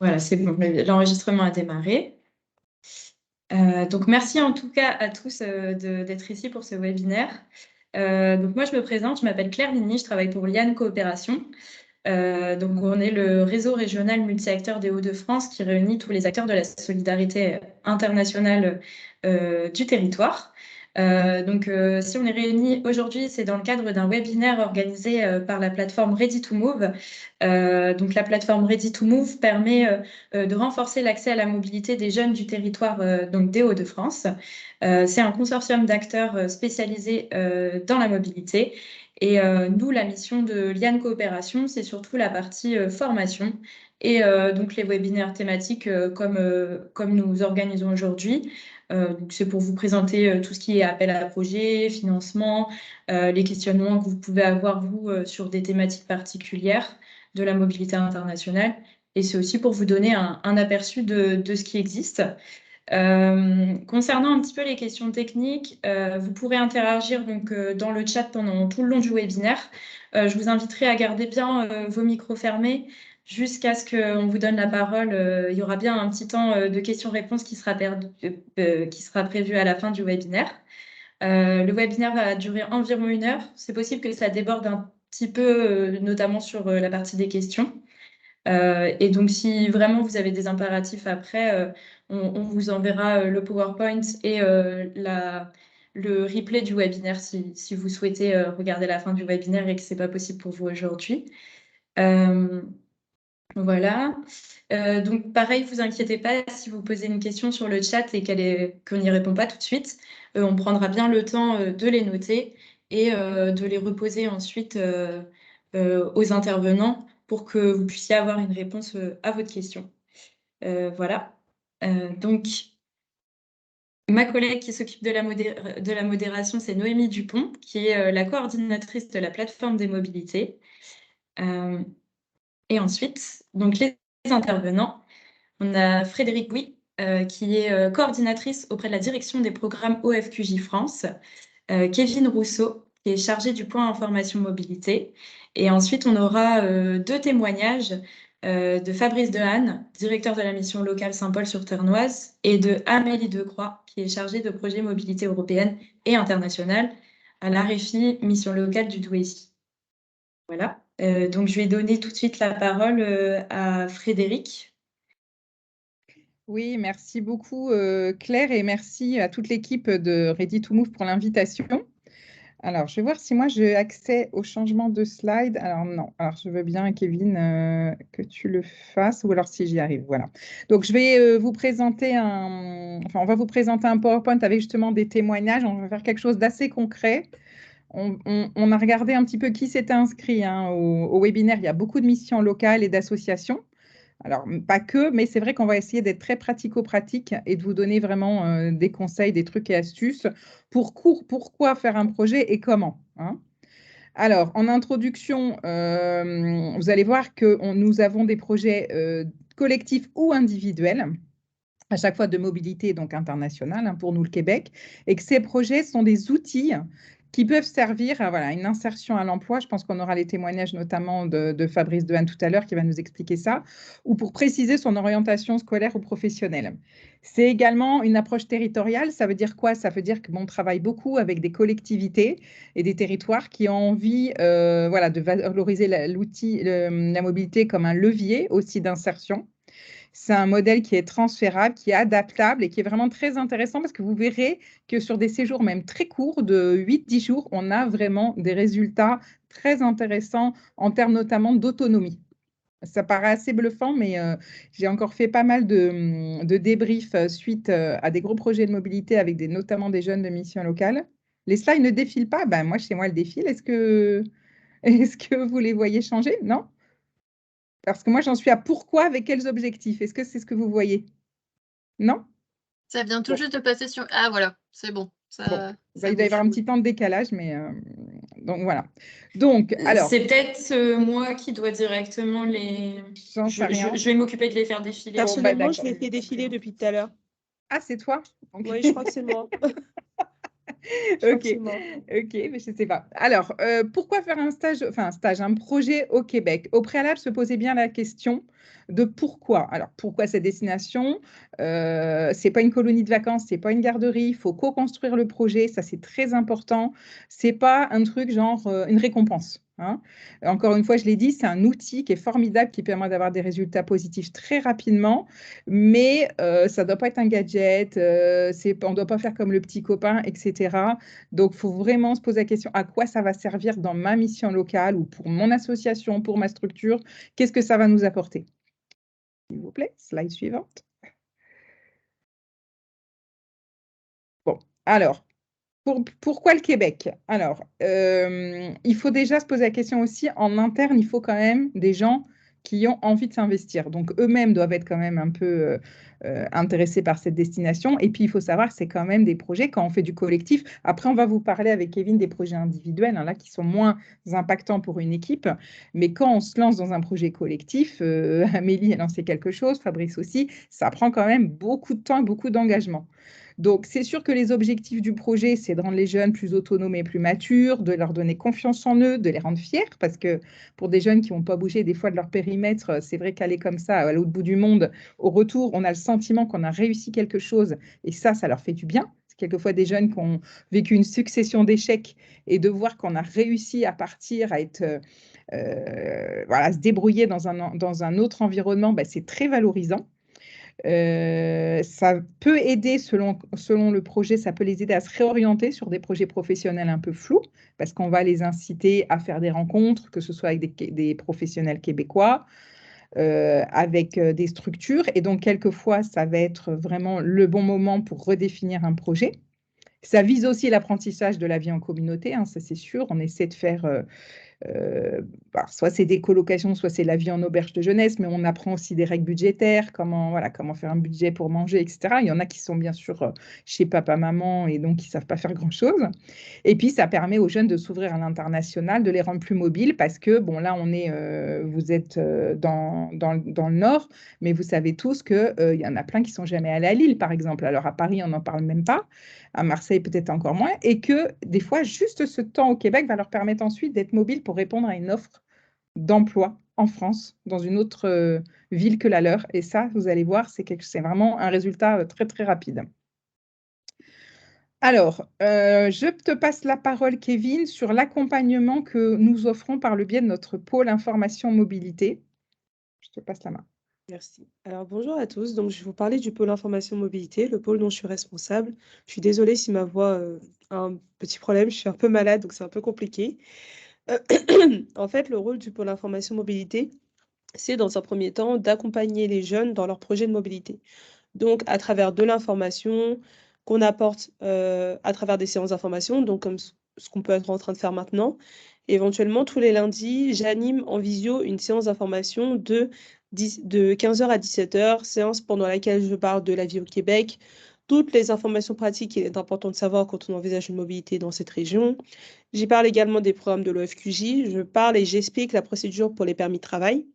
Voilà, c'est bon, l'enregistrement a démarré. Donc, merci en tout cas à tous d'être ici pour ce webinaire. Donc, moi, je me présente, je m'appelle Claire Ligny, je travaille pour Liane Coopération. Donc, on est le réseau régional multi-acteurs des Hauts-de-France qui réunit tous les acteurs de la solidarité internationale du territoire. Si on est réunis aujourd'hui, c'est dans le cadre d'un webinaire organisé par la plateforme Ready to Move. Donc, la plateforme Ready to Move permet de renforcer l'accès à la mobilité des jeunes du territoire donc des Hauts-de-France. C'est un consortium d'acteurs spécialisés dans la mobilité. Et nous, la mission de Liane Coopération, c'est surtout la partie formation et donc les webinaires thématiques comme nous organisons aujourd'hui. Donc c'est pour vous présenter tout ce qui est appel à projet, financement, les questionnements que vous pouvez avoir, vous, sur des thématiques particulières de la mobilité internationale. Et c'est aussi pour vous donner un aperçu de ce qui existe. Concernant un petit peu les questions techniques, vous pourrez interagir donc, dans le chat pendant tout le long du webinaire. Je vous inviterai à garder bien vos micros fermés jusqu'à ce qu'on vous donne la parole. Il y aura bien un petit temps de questions-réponses qui sera prévu à la fin du webinaire. Le webinaire va durer environ 1 heure. C'est possible que ça déborde un petit peu, notamment sur la partie des questions. Et donc, si vraiment vous avez des impératifs après, on vous enverra le PowerPoint et le replay du webinaire si vous souhaitez regarder la fin du webinaire et que ce n'est pas possible pour vous aujourd'hui. Voilà. Donc, pareil, vous inquiétez pas si vous posez une question sur le chat et qu'on n'y répond pas tout de suite. On prendra bien le temps de les noter et de les reposer ensuite aux intervenants pour que vous puissiez avoir une réponse à votre question. Voilà. Donc, ma collègue qui s'occupe de la modération, c'est Noémie Dupont, qui est la coordinatrice de la plateforme des mobilités. Et ensuite, donc les intervenants, on a Frédéric Gouy, qui est coordinatrice auprès de la direction des programmes OFQJ France, Kevin Rousseau, qui est chargé du point information mobilité. Et ensuite, on aura 2 témoignages de Fabrice Dehaene, directeur de la mission locale Saint-Paul-sur-Ternoise, et de Amélie Decroix, qui est chargée de projet mobilité européenne et internationale à l'AREFI, mission locale du Douaisis. Voilà. Donc, je vais donner tout de suite la parole à Frédéric. Oui, merci beaucoup Claire et merci à toute l'équipe de Ready to Move pour l'invitation. Alors, je vais voir si moi j'ai accès au changement de slide. Alors non, alors je veux bien Kevin que tu le fasses ou alors si j'y arrive, voilà. Donc je vais vous présenter on va vous présenter un PowerPoint avec justement des témoignages. On va faire quelque chose d'assez concret. On a regardé un petit peu qui s'était inscrit au webinaire. Il y a beaucoup de missions locales et d'associations. Alors, pas que, mais c'est vrai qu'on va essayer d'être très pratico-pratique et de vous donner vraiment des conseils, des trucs et astuces pour pourquoi faire un projet et comment. Alors, en introduction, vous allez voir que nous avons des projets collectifs ou individuels, à chaque fois de mobilité donc internationale pour nous le Québec, et que ces projets sont des outils qui peuvent servir à une insertion à l'emploi. Je pense qu'on aura les témoignages notamment de Fabrice Dehaene tout à l'heure qui va nous expliquer ça, ou pour préciser son orientation scolaire ou professionnelle. C'est également une approche territoriale. Ça veut dire quoi? Ça veut dire qu'on travaille beaucoup avec des collectivités et des territoires qui ont envie de valoriser la mobilité comme un levier aussi d'insertion. C'est un modèle qui est transférable, qui est adaptable et qui est vraiment très intéressant parce que vous verrez que sur des séjours même très courts de 8-10 jours, on a vraiment des résultats très intéressants en termes notamment d'autonomie. Ça paraît assez bluffant, mais j'ai encore fait pas mal de débriefs suite à des gros projets de mobilité avec notamment des jeunes de mission locale. Les slides ne défilent pas. Ben, moi, chez moi, elles défilent. Est-ce que vous les voyez changer? Non? Parce que moi, j'en suis à pourquoi, avec quels objectifs? Est-ce que c'est ce que vous voyez? Non? Ça vient tout juste de passer sur... Ah, voilà, c'est bon. Il doit y avoir un petit temps de décalage, mais donc voilà. Donc, alors... C'est peut-être moi qui dois directement les... Je vais m'occuper de les faire défiler. Personnellement, je les fais défiler depuis tout à l'heure. Ah, c'est toi? Oui, je crois que c'est moi. Ok, mais je ne sais pas. Alors, pourquoi faire un projet au Québec? Au préalable, se poser bien la question de pourquoi. Alors, pourquoi cette destination? C'est pas une colonie de vacances, c'est pas une garderie, il faut co-construire le projet, ça c'est très important. C'est pas un truc genre une récompense. Hein. Encore une fois, je l'ai dit, c'est un outil qui est formidable, qui permet d'avoir des résultats positifs très rapidement, mais ça ne doit pas être un gadget, on ne doit pas faire comme le petit copain, etc. Donc, il faut vraiment se poser la question à quoi ça va servir dans ma mission locale ou pour mon association, pour ma structure, qu'est-ce que ça va nous apporter? S'il vous plaît, slide suivante. Bon, alors, pourquoi le Québec? Alors, il faut déjà se poser la question aussi, en interne, il faut quand même des gens qui ont envie de s'investir. Donc, eux-mêmes doivent être quand même un peu intéressés par cette destination. Et puis, il faut savoir que c'est quand même des projets, quand on fait du collectif. Après, on va vous parler avec Kevin des projets individuels, hein, là, qui sont moins impactants pour une équipe. Mais quand on se lance dans un projet collectif, Amélie a lancé quelque chose, Fabrice aussi, ça prend quand même beaucoup de temps et beaucoup d'engagement. Donc, c'est sûr que les objectifs du projet, c'est de rendre les jeunes plus autonomes et plus matures, de leur donner confiance en eux, de les rendre fiers, parce que pour des jeunes qui n'ont pas bougé des fois de leur périmètre, c'est vrai qu'aller comme ça à l'autre bout du monde, au retour, on a le sentiment qu'on a réussi quelque chose, et ça leur fait du bien. C'est quelquefois des jeunes qui ont vécu une succession d'échecs, et de voir qu'on a réussi à partir, à être... voilà, se débrouiller dans un autre environnement, ben, c'est très valorisant. Ça peut aider, selon le projet, ça peut les aider à se réorienter sur des projets professionnels un peu flous, parce qu'on va les inciter à faire des rencontres, que ce soit avec des professionnels québécois, avec des structures. Et donc, quelquefois, ça va être vraiment le bon moment pour redéfinir un projet. Ça vise aussi l'apprentissage de la vie en communauté, hein, ça c'est sûr. On essaie de faire... soit c'est des colocations, soit c'est la vie en auberge de jeunesse, mais on apprend aussi des règles budgétaires, comment faire un budget pour manger, etc. Il y en a qui sont bien sûr chez papa, maman, et donc qui ne savent pas faire grand-chose. Et puis, ça permet aux jeunes de s'ouvrir à l'international, de les rendre plus mobiles, parce que, bon, là, vous êtes dans le Nord, mais vous savez tous qu'il y en a plein qui ne sont jamais allés à Lille, par exemple. Alors, à Paris, on n'en parle même pas. À Marseille, peut-être encore moins, et que des fois, juste ce temps au Québec va leur permettre ensuite d'être mobiles pour répondre à une offre d'emploi en France, dans une autre ville que la leur. Et ça, vous allez voir, c'est vraiment un résultat très, très rapide. Alors, je te passe la parole, Kevin, sur l'accompagnement que nous offrons par le biais de notre pôle information mobilité. Je te passe la main. Merci. Alors, bonjour à tous. Donc, je vais vous parler du pôle information mobilité, le pôle dont je suis responsable. Je suis désolée si ma voix a un petit problème. Je suis un peu malade, donc c'est un peu compliqué. En fait, le rôle du pôle information mobilité, c'est dans un premier temps d'accompagner les jeunes dans leurs projets de mobilité. Donc, à travers de l'information qu'on apporte à travers des séances d'information, donc comme ce qu'on peut être en train de faire maintenant. Éventuellement, tous les lundis, j'anime en visio une séance d'information de 15h à 17h, séance pendant laquelle je parle de la vie au Québec, toutes les informations pratiques qu'il est important de savoir quand on envisage une mobilité dans cette région. J'y parle également des programmes de l'OFQJ, je parle et j'explique la procédure pour les permis de travail.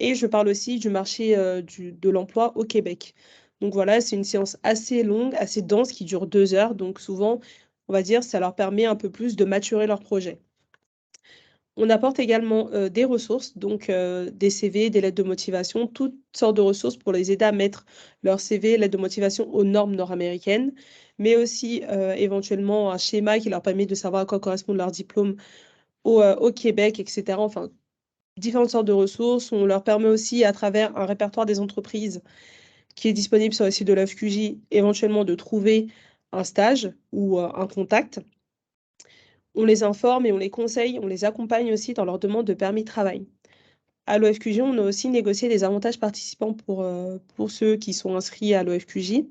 Et je parle aussi du marché de l'emploi au Québec. Donc voilà, c'est une séance assez longue, assez dense, qui dure 2 heures. Donc souvent, on va dire, ça leur permet un peu plus de maturer leur projet. On apporte également des ressources, donc des CV, des lettres de motivation, toutes sortes de ressources pour les aider à mettre leur CV, lettres de motivation aux normes nord-américaines, mais aussi éventuellement un schéma qui leur permet de savoir à quoi correspond leur diplôme au Québec, etc. Enfin, différentes sortes de ressources. On leur permet aussi, à travers un répertoire des entreprises qui est disponible sur le site de l'OFQJ, éventuellement de trouver un stage ou un contact. On les informe et on les conseille, on les accompagne aussi dans leur demande de permis de travail. À l'OFQJ, on a aussi négocié des avantages participants pour ceux qui sont inscrits à l'OFQJ.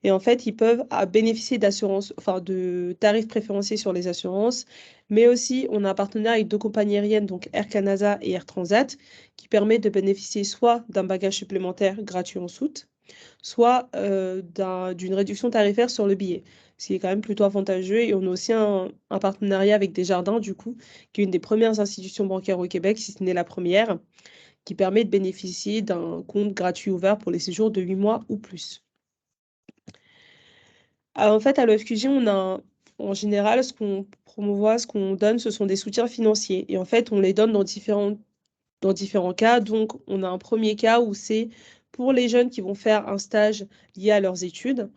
Et en fait, ils peuvent bénéficier d'assurances, enfin de tarifs préférenciés sur les assurances, mais aussi on a un partenariat avec 2 compagnies aériennes, donc Air Canada et Air Transat, qui permet de bénéficier soit d'un bagage supplémentaire gratuit en soute, soit d'une réduction tarifaire sur le billet, ce qui est quand même plutôt avantageux. Et on a aussi un partenariat avec Desjardins, du coup, qui est une des premières institutions bancaires au Québec, si ce n'est la première, qui permet de bénéficier d'un compte gratuit ouvert pour les séjours de 8 mois ou plus. En fait, à l'OFQJ, en général, ce qu'on promouvoit, ce qu'on donne, ce sont des soutiens financiers. Et en fait, on les donne dans différentes dans différents cas. Donc, on a un premier cas où c'est pour les jeunes qui vont faire un stage lié à leurs études.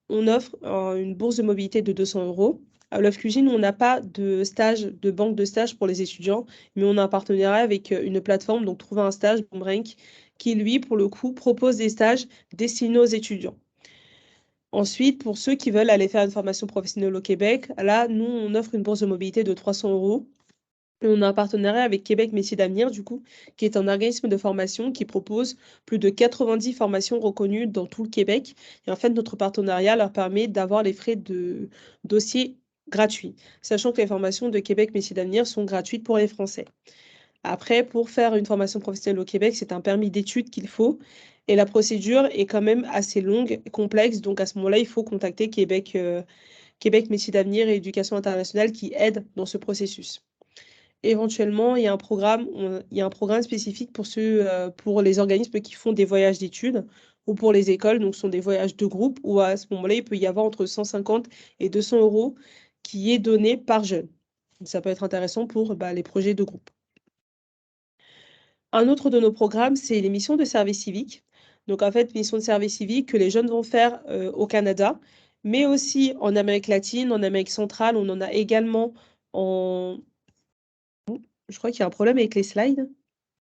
On offre une bourse de mobilité de 200 €. À Love Cuisine, on n'a pas de stage, de banque de stage pour les étudiants, mais on a un partenariat avec une plateforme, donc Trouver un stage, Boomrank, qui lui, pour le coup, propose des stages destinés aux étudiants. Ensuite, pour ceux qui veulent aller faire une formation professionnelle au Québec, là, nous, on offre une bourse de mobilité de 300 €. Et on a un partenariat avec Québec Métiers d'Avenir, du coup, qui est un organisme de formation qui propose plus de 90 formations reconnues dans tout le Québec. Et en fait, notre partenariat leur permet d'avoir les frais de dossier gratuits, sachant que les formations de Québec Métiers d'Avenir sont gratuites pour les Français. Après, pour faire une formation professionnelle au Québec, c'est un permis d'études qu'il faut. Et la procédure est quand même assez longue et complexe. Donc, à ce moment-là, il faut contacter Québec Métiers d'Avenir et Éducation internationale qui aident dans ce processus. Éventuellement, il y a un programme spécifique pour pour les organismes qui font des voyages d'études ou pour les écoles. Donc, ce sont des voyages de groupe où à ce moment-là, il peut y avoir entre 150 et 200 € qui est donné par jeune. Ça peut être intéressant pour les projets de groupe. Un autre de nos programmes, c'est les missions de service civique. Donc, en fait, missions de service civique que les jeunes vont faire au Canada, mais aussi en Amérique latine, en Amérique centrale. On en a également en... Je crois qu'il y a un problème avec les slides.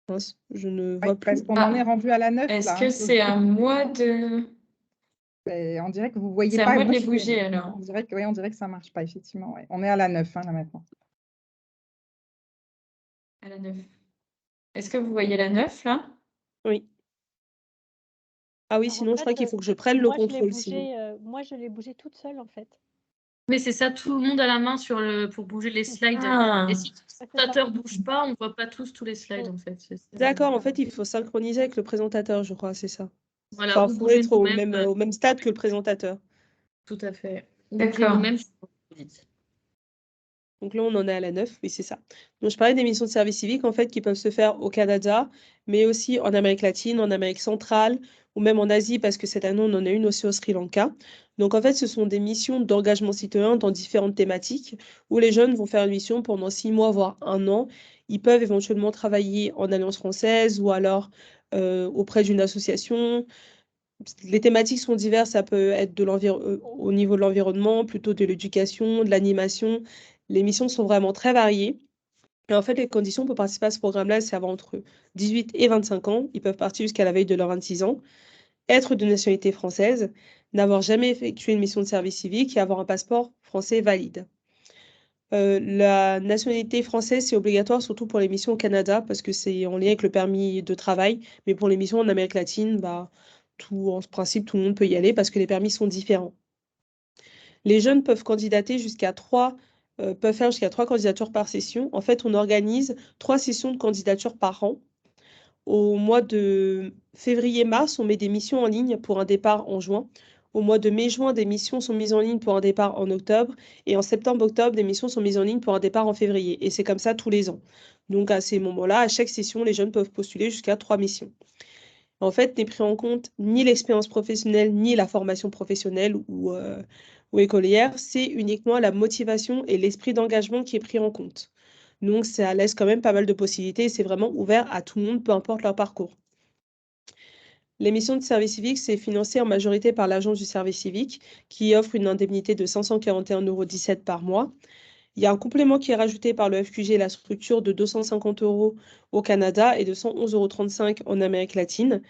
Mince, je ne Oui, vois parce plus. qu'on en est rendu à la 9 Est-ce là. que c'est à moi de... On dirait que vous ne voyez C'est à pas. moi de Moi, les bouger alors. on dirait que ça ne marche pas, effectivement. Ouais. On est à la 9 là maintenant. À la 9. Est-ce que vous voyez la 9 là? Oui. Ah oui, Alors, en sinon, je crois fait, qu'il faut que je prenne le moi, je l'ai contrôle, sinon. bougé, moi, je l'ai bougé toute seule, en fait. Mais c'est ça, tout le monde a la main pour bouger les slides. Ah. Et si le c'est ça. présentateur ne bouge pas, on ne voit pas tous les slides en fait. D'accord, en fait, il faut synchroniser avec le présentateur, je crois, c'est ça. Voilà, Enfin, ou il faut bouger être au même stade que le présentateur. Tout à fait. D'accord. Nous-mêmes, Donc là, on en est à la 9, oui, c'est ça. Donc, je parlais des missions de service civique, en fait, qui peuvent se faire au Canada, mais aussi en Amérique latine, en Amérique centrale, ou même en Asie, parce que cette année, on en a une aussi au Sri Lanka. Donc, en fait, ce sont des missions d'engagement citoyen dans différentes thématiques, où les jeunes vont faire une mission pendant 6 mois, voire 1 an. Ils peuvent éventuellement travailler en Alliance française, ou alors auprès d'une association. Les thématiques sont diverses, ça peut être au niveau de l'environnement, plutôt de l'éducation, de l'animation. Les missions sont vraiment très variées. Et en fait, les conditions pour participer à ce programme-là, c'est avoir entre 18 et 25 ans. Ils peuvent partir jusqu'à la veille de leurs 26 ans, être de nationalité française, n'avoir jamais effectué une mission de service civique et avoir un passeport français valide. La nationalité française, c'est obligatoire, surtout pour les missions au Canada, parce que c'est en lien avec le permis de travail. Mais pour les missions en Amérique latine, en principe, tout le monde peut y aller parce que les permis sont différents. Les jeunes peuvent candidater peuvent faire jusqu'à 3 candidatures par session. En fait, on organise 3 sessions de candidature par an. Au mois de février-mars, on met des missions en ligne pour un départ en juin. Au mois de mai-juin, des missions sont mises en ligne pour un départ en octobre. Et en septembre-octobre, des missions sont mises en ligne pour un départ en février. Et c'est comme ça tous les ans. Donc à ces moments-là, à chaque session, les jeunes peuvent postuler jusqu'à 3 missions. En fait, n'est pris en compte ni l'expérience professionnelle, ni la formation professionnelle ou écolière. C'est uniquement la motivation et l'esprit d'engagement qui est pris en compte. Donc, ça laisse quand même pas mal de possibilités et c'est vraiment ouvert à tout le monde, peu importe leur parcours. Les missions de service civique, c'est financé en majorité par l'Agence du service civique qui offre une indemnité de 541,17 € par mois. Il y a un complément qui est rajouté par le FQG, la structure de 250 € au Canada et de 111,35 € en Amérique latine.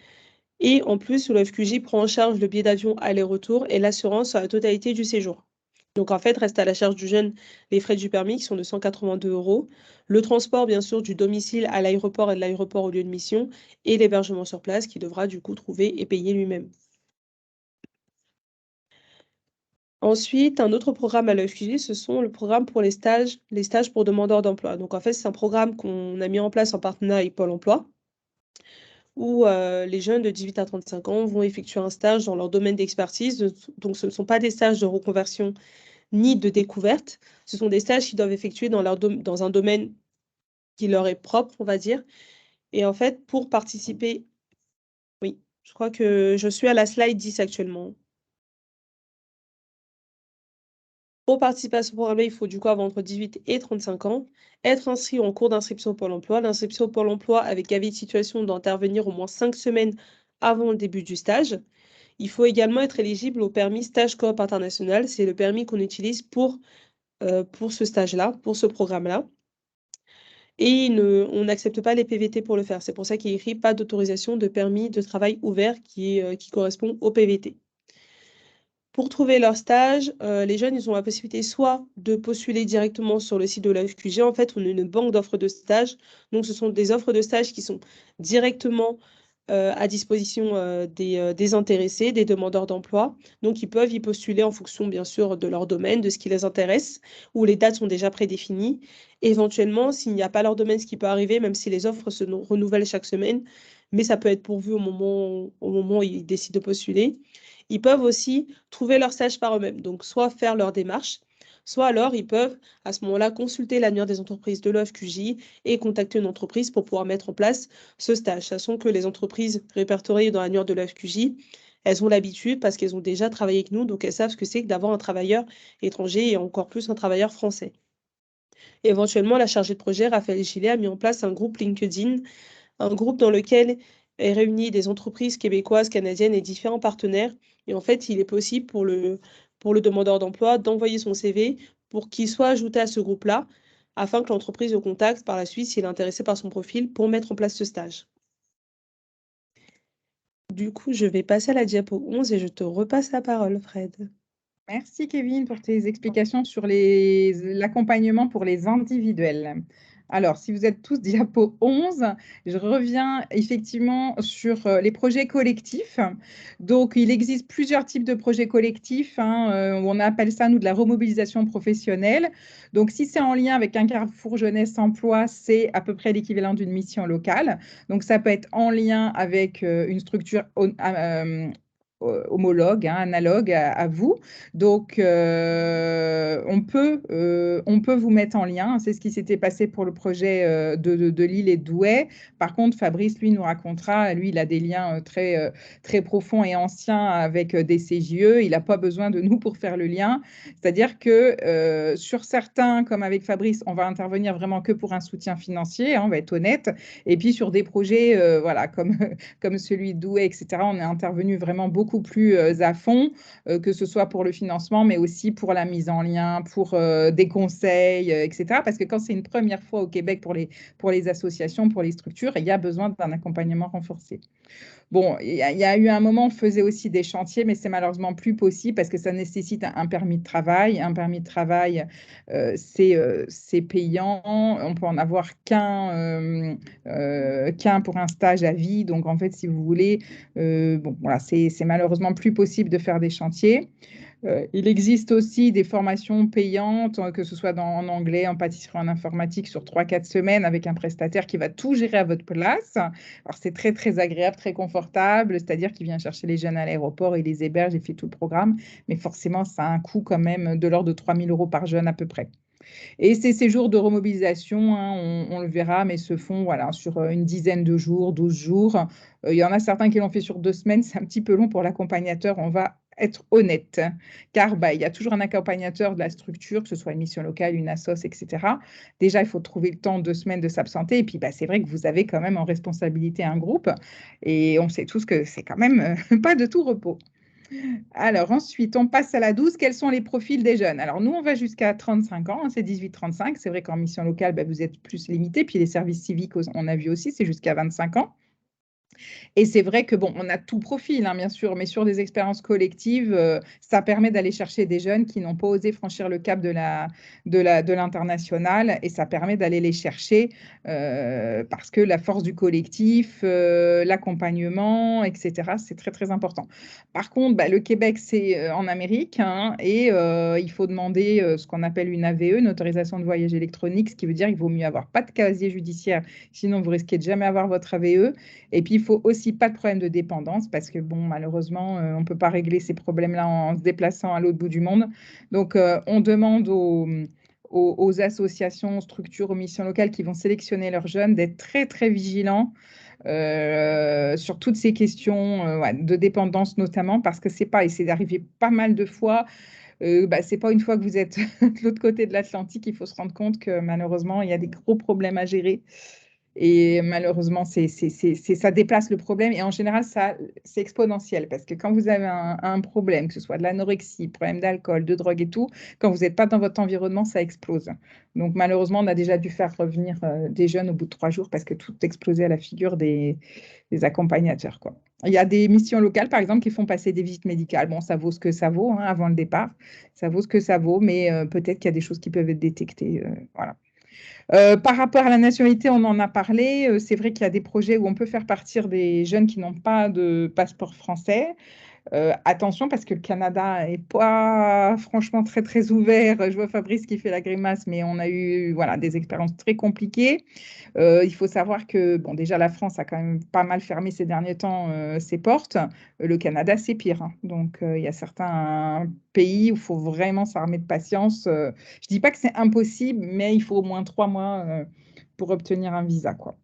Et en plus, le FQJ prend en charge le billet d'avion aller-retour et l'assurance sur la totalité du séjour. Donc en fait, reste à la charge du jeune les frais du permis qui sont de 182 €, le transport bien sûr du domicile à l'aéroport et de l'aéroport au lieu de mission et l'hébergement sur place qu'il devra du coup trouver et payer lui-même. Ensuite, un autre programme à l'EFQJ, ce sont le programme pour les stages pour demandeurs d'emploi. Donc en fait, c'est un programme qu'on a mis en place en partenariat avec Pôle emploi où les jeunes de 18 à 35 ans vont effectuer un stage dans leur domaine d'expertise. Donc ce ne sont pas des stages de reconversion ni de découverte, ce sont des stages qu'ils doivent effectuer dans un domaine qui leur est propre, on va dire. Et en fait, pour participer oui, je crois que je suis à la slide 10 actuellement. Pour participer à ce programme-là, il faut du coup avoir entre 18 et 35 ans, être inscrit en cours d'inscription Pôle emploi. L'inscription Pôle emploi avec avis de situation doit intervenir au moins 5 semaines avant le début du stage. Il faut également être éligible au permis stage coop international. C'est le permis qu'on utilise pour ce stage-là, pour ce programme-là. Et on n'accepte pas les PVT pour le faire. C'est pour ça qu'il est écrit pas d'autorisation de permis de travail ouvert qui correspond au PVT. Pour trouver leur stage, les jeunes, ils ont la possibilité soit de postuler directement sur le site de la FQG. En fait, on a une banque d'offres de stage. Donc, ce sont des offres de stage qui sont directement à disposition des intéressés, des demandeurs d'emploi. Donc, ils peuvent y postuler en fonction, bien sûr, de leur domaine, de ce qui les intéresse, où les dates sont déjà prédéfinies. Éventuellement, s'il n'y a pas leur domaine, ce qui peut arriver, même si les offres se renouvellent chaque semaine, mais ça peut être pourvu au moment où ils décident de postuler. Ils peuvent aussi trouver leur stage par eux-mêmes, donc soit faire leur démarche, soit alors ils peuvent à ce moment-là consulter l'annuaire des entreprises de l'OFQJ et contacter une entreprise pour pouvoir mettre en place ce stage. Sachant que les entreprises répertoriées dans l'annuaire de l'OFQJ, elles ont l'habitude parce qu'elles ont déjà travaillé avec nous, donc elles savent ce que c'est que d'avoir un travailleur étranger et encore plus un travailleur français. Éventuellement, la chargée de projet, Raphaël Gillet, a mis en place un groupe LinkedIn, un groupe dans lequel est réuni des entreprises québécoises, canadiennes et différents partenaires. Et en fait, il est possible pour le demandeur d'emploi d'envoyer son CV pour qu'il soit ajouté à ce groupe-là, afin que l'entreprise le contacte par la suite s'il est intéressé par son profil pour mettre en place ce stage. Du coup, je vais passer à la diapo 11 et je te repasse la parole, Fred. Merci Kevin pour tes explications sur l'accompagnement pour les individuels. Alors, si vous êtes tous diapo 11, je reviens effectivement sur les projets collectifs. Donc, il existe plusieurs types de projets collectifs. On appelle ça, nous, de la remobilisation professionnelle. Donc, si c'est en lien avec un Carrefour Jeunesse Emploi, c'est à peu près l'équivalent d'une mission locale. Donc, ça peut être en lien avec une structure homologue, analogue à vous. Donc, on peut vous mettre en lien. C'est ce qui s'était passé pour le projet de Lille et de Douai. Par contre, Fabrice, lui, nous racontera. Lui, il a des liens très, très profonds et anciens avec des CJE. Il n'a pas besoin de nous pour faire le lien. C'est-à-dire que sur certains, comme avec Fabrice, on va intervenir vraiment que pour un soutien financier, on va être honnête. Et puis, sur des projets voilà, comme celui de Douai, etc., on est intervenu vraiment beaucoup plus à fond, que ce soit pour le financement, mais aussi pour la mise en lien, pour des conseils, etc. Parce que quand c'est une première fois au Québec pour les associations, pour les structures, il y a besoin d'un accompagnement renforcé. Bon, il y a eu un moment, on faisait aussi des chantiers, mais c'est malheureusement plus possible parce que ça nécessite un permis de travail. Un permis de travail, c'est payant. On peut en avoir qu'un pour un stage à vie. Donc, en fait, si vous voulez, bon, voilà, c'est malheureusement plus possible de faire des chantiers. Il existe aussi des formations payantes, que ce soit en anglais, en pâtisserie, en informatique, sur 3-4 semaines avec un prestataire qui va tout gérer à votre place. Alors, c'est très, très agréable, très confortable, c'est-à-dire qu'il vient chercher les jeunes à l'aéroport, il les héberge, il fait tout le programme. Mais forcément, ça a un coût quand même de l'ordre de 3 000 € par jeune à peu près. Et ces séjours de remobilisation, on le verra, mais se font voilà, sur une dizaine de jours, 12 jours. Il y en a certains qui l'ont fait sur 2 semaines, c'est un petit peu long pour l'accompagnateur, on va être honnête, car il y a toujours un accompagnateur de la structure, que ce soit une mission locale, une assoce, etc. Déjà, il faut trouver le temps, 2 semaines de s'absenter, et puis c'est vrai que vous avez quand même en responsabilité un groupe, et on sait tous que c'est quand même pas de tout repos. Alors ensuite, on passe à la 12. Quels sont les profils des jeunes? Alors nous, on va jusqu'à 35 ans, c'est 18-35. C'est vrai qu'en mission locale, vous êtes plus limité. Puis les services civiques, on a vu aussi, c'est jusqu'à 25 ans. Et c'est vrai que, bon, on a tout profil, bien sûr, mais sur des expériences collectives, ça permet d'aller chercher des jeunes qui n'ont pas osé franchir le cap de l'international et ça permet d'aller les chercher parce que la force du collectif, l'accompagnement, etc., c'est très, très important. Par contre, le Québec, c'est en Amérique et il faut demander ce qu'on appelle une AVE, une autorisation de voyage électronique, ce qui veut dire qu'il vaut mieux avoir pas de casier judiciaire, sinon vous risquez de jamais avoir votre AVE. Et puis, il faut aussi pas de problème de dépendance parce que, bon, malheureusement, on ne peut pas régler ces problèmes-là en se déplaçant à l'autre bout du monde. Donc, on demande aux associations, structures, aux missions locales qui vont sélectionner leurs jeunes d'être très, très vigilants sur toutes ces questions de dépendance notamment parce que c'est arrivé pas mal de fois. c'est pas une fois que vous êtes de l'autre côté de l'Atlantique, il faut se rendre compte que malheureusement, il y a des gros problèmes à gérer. Et malheureusement, ça déplace le problème. Et en général, c'est exponentiel parce que quand vous avez un problème, que ce soit de l'anorexie, problème d'alcool, de drogue et tout, quand vous n'êtes pas dans votre environnement, ça explose. Donc malheureusement, on a déjà dû faire revenir des jeunes au bout de 3 jours parce que tout explosait à la figure des accompagnateurs, quoi. Il y a des missions locales, par exemple, qui font passer des visites médicales. Bon, ça vaut ce que ça vaut hein, avant le départ. Ça vaut ce que ça vaut, mais peut-être qu'il y a des choses qui peuvent être détectées. Voilà. Par rapport à la nationalité, on en a parlé. C'est vrai qu'il y a des projets où on peut faire partir des jeunes qui n'ont pas de passeport français. Attention parce que le Canada n'est pas franchement très très ouvert. Je vois Fabrice qui fait la grimace, mais on a eu voilà, des expériences très compliquées. Il faut savoir que bon, déjà la France a quand même pas mal fermé ces derniers temps ses portes. Le Canada, c'est pire. Hein. Donc il y a certains pays où il faut vraiment s'armer de patience. Je ne dis pas que c'est impossible, mais il faut au moins 3 mois pour obtenir un visa, quoi.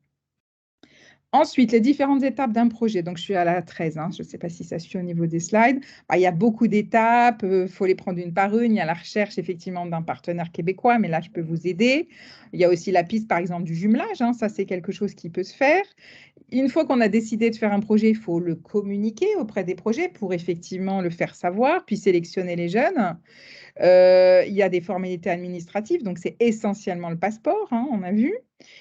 Ensuite, les différentes étapes d'un projet. Donc, je suis à la 13, hein, je ne sais pas si ça suit au niveau des slides. Il y a beaucoup d'étapes, il faut les prendre une par une. Il y a la recherche, effectivement, d'un partenaire québécois, mais là, je peux vous aider. Il y a aussi la piste, par exemple, du jumelage. Hein, ça, c'est quelque chose qui peut se faire. Une fois qu'on a décidé de faire un projet, il faut le communiquer auprès des projets pour effectivement le faire savoir, puis sélectionner les jeunes. Il y a des formalités administratives, donc c'est essentiellement le passeport, hein, on a vu.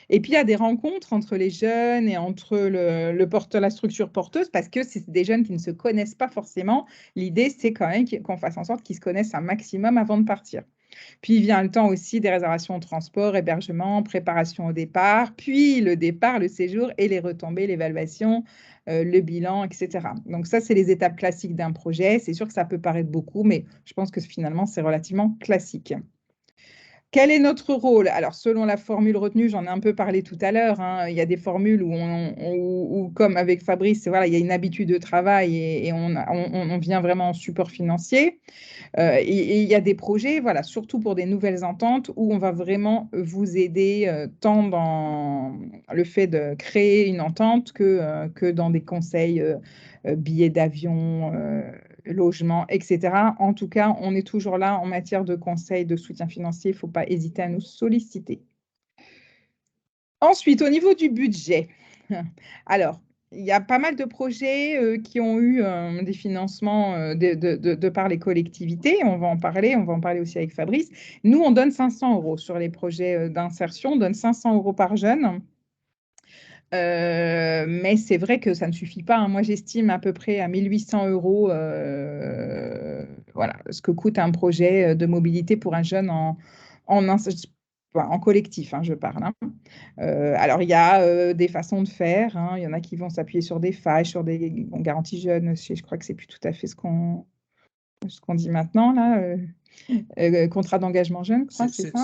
Et puis, il y a des rencontres entre les jeunes et entre la structure porteuse, parce que c'est des jeunes qui ne se connaissent pas forcément. L'idée, c'est quand même qu'on fasse en sorte qu'ils se connaissent un maximum avant de partir. Puis, il vient le temps aussi des réservations de transport, hébergement, préparation au départ, puis le départ, le séjour et les retombées, l'évaluation, le bilan, etc. Donc ça, c'est les étapes classiques d'un projet. C'est sûr que ça peut paraître beaucoup, mais je pense que finalement, c'est relativement classique. Quel est notre rôle? Alors, selon la formule retenue, j'en ai un peu parlé tout à l'heure, hein, il y a des formules où, comme avec Fabrice, voilà, il y a une habitude de travail et on vient vraiment en support financier. Et il y a des projets, voilà, surtout pour des nouvelles ententes, où on va vraiment vous aider tant dans le fait de créer une entente que dans des conseils, billets d'avion, logement, etc. En tout cas, on est toujours là en matière de conseils, de soutien financier. Il ne faut pas hésiter à nous solliciter. Ensuite, au niveau du budget, alors, il y a pas mal de projets qui ont eu des financements de par les collectivités. On va en parler aussi avec Fabrice. Nous, on donne 500 € sur les projets d'insertion. On donne 500 € par jeune. Mais c'est vrai que ça ne suffit pas. Hein. Moi, j'estime à peu près à 1 800 € voilà, ce que coûte un projet de mobilité pour un jeune en collectif, hein, je parle. Hein. Alors, il y a des façons de faire. Hein. Il y en a qui vont s'appuyer sur des failles, sur des garanties jeunes. Je crois que c'est plus tout à fait ce qu'on dit maintenant, là. Contrat d'engagement jeune, je crois, c'est ça?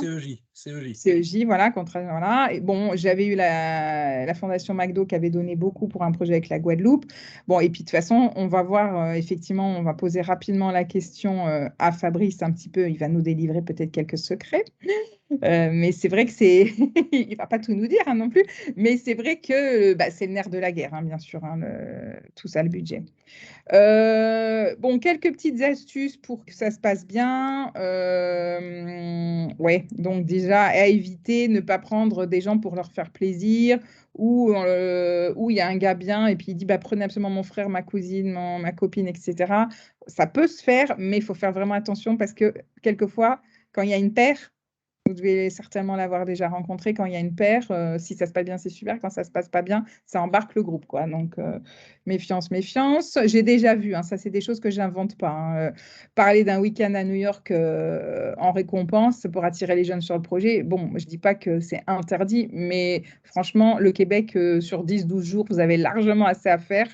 CEJ, voilà, contrat, voilà. Et bon, j'avais eu la Fondation McDo qui avait donné beaucoup pour un projet avec la Guadeloupe. Bon, et puis de toute façon, on va voir, effectivement, on va poser rapidement la question à Fabrice un petit peu. Il va nous délivrer peut-être quelques secrets. Mais c'est vrai que il ne va pas tout nous dire hein, non plus, mais c'est vrai que c'est le nerf de la guerre, hein, bien sûr, hein, tout ça, le budget. Bon, quelques petites astuces pour que ça se passe bien. Ouais, donc déjà, à éviter, ne pas prendre des gens pour leur faire plaisir ou il y a un gars bien et puis il dit prenez absolument mon frère, ma cousine, ma copine, etc. Ça peut se faire, mais il faut faire vraiment attention parce que quelquefois, quand il y a une paire, vous devez certainement l'avoir déjà rencontré quand il y a une paire. Si ça se passe bien, c'est super. Quand ça se passe pas bien, ça embarque le groupe, quoi. Donc, méfiance, méfiance. J'ai déjà vu, hein, ça, c'est des choses que je n'invente pas. Hein, parler d'un week-end à New York en récompense pour attirer les jeunes sur le projet. Bon, je ne dis pas que c'est interdit, mais franchement, le Québec, sur 10-12 jours, vous avez largement assez à faire.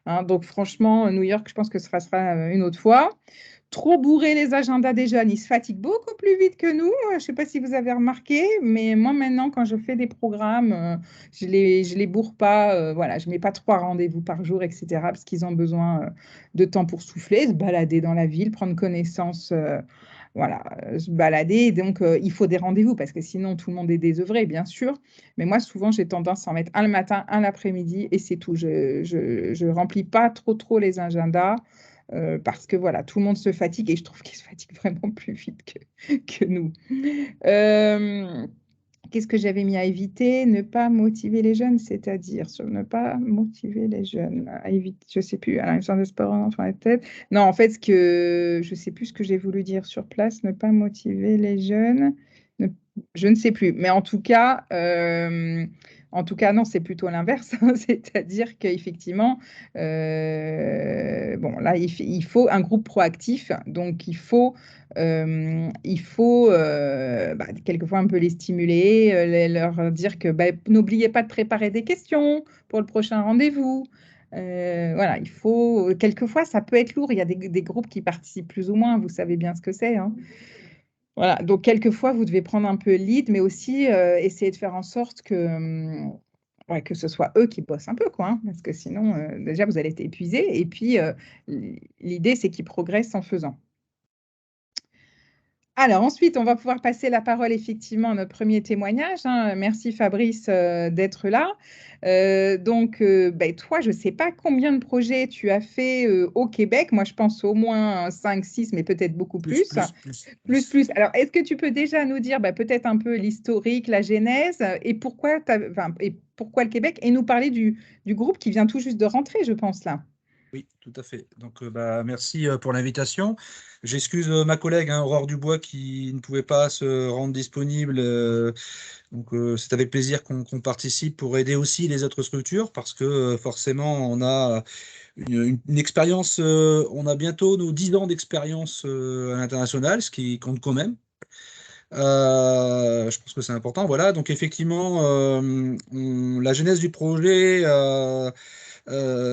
Hein, donc, franchement, New York, je pense que ce sera une autre fois. Trop bourrer les agendas des jeunes, ils se fatiguent beaucoup plus vite que nous. Je ne sais pas si vous avez remarqué, mais moi maintenant, quand je fais des programmes, je les bourre pas. Voilà, je mets pas 3 rendez-vous par jour, etc. Parce qu'ils ont besoin de temps pour souffler, se balader dans la ville, prendre connaissance, voilà, se balader. Et donc, il faut des rendez-vous parce que sinon, tout le monde est désœuvré, bien sûr. Mais moi, souvent, j'ai tendance à en mettre un le matin, un l'après-midi et c'est tout. Je remplis pas trop les agendas. parce que voilà, tout le monde se fatigue et je trouve qu'il se fatigue vraiment plus vite que nous. Qu'est-ce que j'avais mis à éviter? Ne pas motiver les jeunes, c'est-à-dire sur ne pas motiver les jeunes. À éviter, je ne sais plus, à l'instant de sport, enfin la tête. Non, en fait, je ne sais plus ce que j'ai voulu dire sur place, ne pas motiver les jeunes. Je ne sais plus, mais en tout cas, non, c'est plutôt l'inverse, hein, c'est-à-dire qu'effectivement, bon, là, il faut un groupe proactif, donc il faut quelquefois un peu les stimuler, leur dire que n'oubliez pas de préparer des questions pour le prochain rendez-vous. Voilà, il faut, quelquefois, ça peut être lourd. Il y a des groupes qui participent plus ou moins, vous savez bien ce que c'est, hein. Voilà, donc quelquefois, vous devez prendre un peu le lead, mais aussi essayer de faire en sorte que ce soit eux qui bossent un peu, quoi, hein, parce que sinon, déjà, vous allez être épuisé. Et puis, l'idée, c'est qu'ils progressent en faisant. Alors ensuite, on va pouvoir passer la parole effectivement à notre premier témoignage, hein. Merci Fabrice d'être là. Toi, je ne sais pas combien de projets tu as fait au Québec. Moi, je pense au moins 5, 6, mais peut-être beaucoup plus. Plus. Alors, est-ce que tu peux déjà nous dire peut-être un peu l'historique, la genèse et pourquoi le Québec et nous parler du groupe qui vient tout juste de rentrer, je pense, là. Oui, tout à fait. Donc, merci pour l'invitation. J'excuse ma collègue Aurore Dubois qui ne pouvait pas se rendre disponible. Donc, c'est avec plaisir qu'on participe pour aider aussi les autres structures parce que forcément, on a une expérience, on a bientôt nos 10 ans d'expérience à l'international, ce qui compte quand même. Je pense que c'est important. Voilà, donc effectivement, la genèse du projet,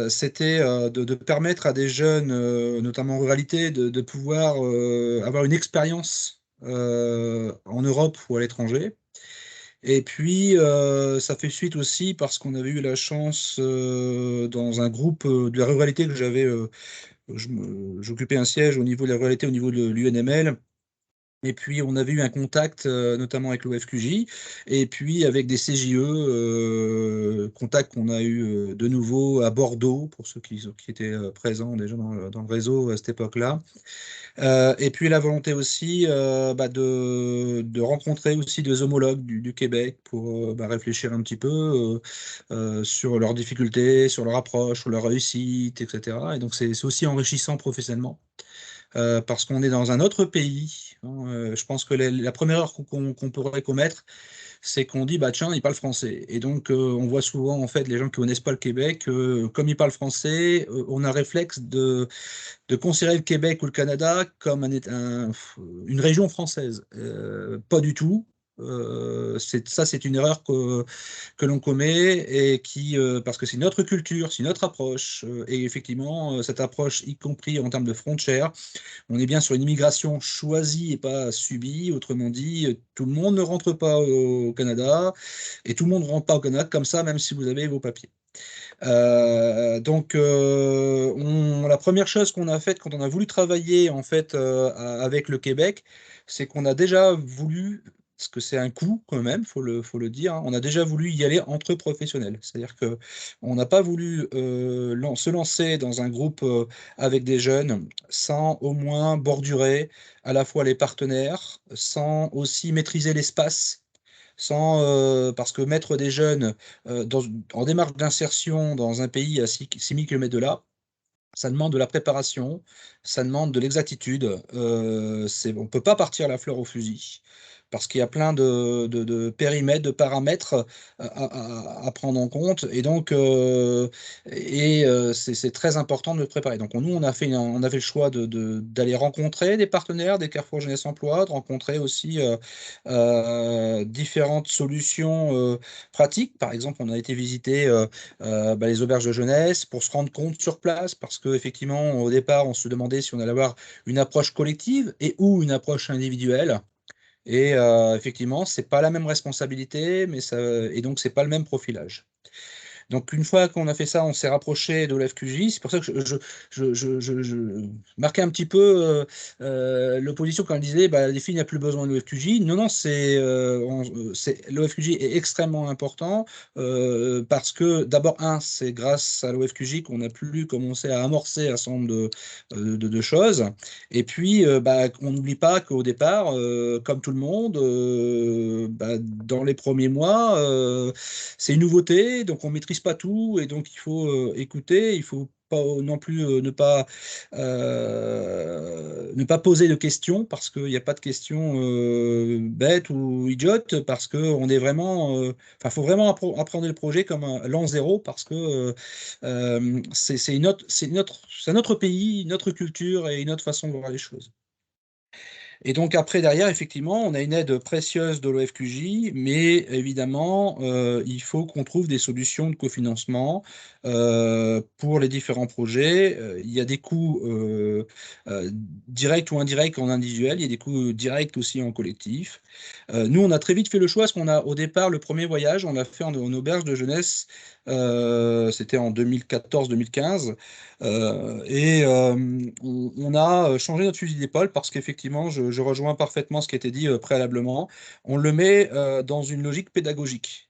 c'était de permettre à des jeunes, notamment en ruralité, de pouvoir avoir une expérience en Europe ou à l'étranger. Et puis, ça fait suite aussi parce qu'on avait eu la chance, dans un groupe de la ruralité que j'avais, j'occupais un siège au niveau de la ruralité, au niveau de l'UNML. Et puis, on avait eu un contact, notamment avec l'OFQJ, et puis avec des CJE, contact qu'on a eu de nouveau à Bordeaux, pour ceux qui étaient présents déjà dans le réseau à cette époque-là. Et puis la volonté aussi de rencontrer aussi des homologues du Québec pour réfléchir un petit peu sur leurs difficultés, sur leur approche, sur leur réussite, etc. Et donc, c'est aussi enrichissant professionnellement. Parce qu'on est dans un autre pays, hein. Je pense que la première erreur qu'on pourrait commettre, c'est qu'on dit, tiens, il parle français. Et donc, on voit souvent, en fait, les gens qui connaissent pas le Québec, comme ils parlent français, on a réflexe de considérer le Québec ou le Canada comme une région française. Pas du tout. C'est une erreur que l'on commet et parce que c'est notre culture, c'est notre approche. Et effectivement, cette approche, y compris en termes de frontières, on est bien sur une immigration choisie et pas subie. Autrement dit, tout le monde ne rentre pas au Canada et tout le monde ne rentre pas au Canada comme ça, même si vous avez vos papiers. La première chose qu'on a faite quand on a voulu travailler en fait avec le Québec, c'est qu'on a déjà voulu, parce que c'est un coût quand même, faut le dire, hein, on a déjà voulu y aller entre professionnels. C'est-à-dire que on n'a pas voulu se lancer dans un groupe avec des jeunes sans au moins bordurer à la fois les partenaires, sans aussi maîtriser l'espace parce que mettre des jeunes en démarche d'insertion dans un pays à 6000 km de là, ça demande de la préparation, ça demande de l'exactitude. On ne peut pas partir la fleur au fusil parce qu'il y a plein de périmètres, de paramètres à prendre en compte. Et donc, c'est très important de le préparer. Donc, nous, on a fait le choix d'aller rencontrer des partenaires, des Carrefour Jeunesse Emploi, de rencontrer aussi différentes solutions pratiques. Par exemple, on a été visiter les auberges de jeunesse pour se rendre compte sur place, parce qu'effectivement, au départ, on se demandait si on allait avoir une approche collective ou une approche individuelle. Et effectivement, c'est pas la même responsabilité, et donc c'est pas le même profilage. Donc, une fois qu'on a fait ça, on s'est rapproché de l'OFQJ. C'est pour ça que je marquais un petit peu l'opposition quand elle disait bah, les filles, il n'y a plus besoin de l'OFQJ. Non, non, l'OFQJ est extrêmement important parce que, d'abord, c'est grâce à l'OFQJ qu'on a pu commencer à amorcer un certain nombre de choses. Et puis, bah, on n'oublie pas qu'au départ, comme tout le monde, bah, dans les premiers mois, c'est une nouveauté, donc on ne maîtrise pas tout, et donc il faut écouter, il faut pas non plus ne pas poser de questions, parce qu'il n'y a pas de questions bêtes ou idiotes, parce qu'on est vraiment, enfin, faut vraiment apprendre le projet comme l'an zéro, parce que c'est notre pays, notre culture et une autre façon de voir les choses. Et donc après, derrière, effectivement, on a une aide précieuse de l'OFQJ, mais évidemment, il faut qu'on trouve des solutions de cofinancement pour les différents projets. Il y a des coûts directs ou indirects en individuel, il y a des coûts directs aussi en collectif. Nous, on a très vite fait le choix, parce qu'on a, au départ, le premier voyage, on l'a fait en auberge de jeunesse, c'était en 2014-2015. On a changé notre fusil d'épaule parce qu'effectivement, je rejoins parfaitement ce qui a été dit préalablement. On le met dans une logique pédagogique.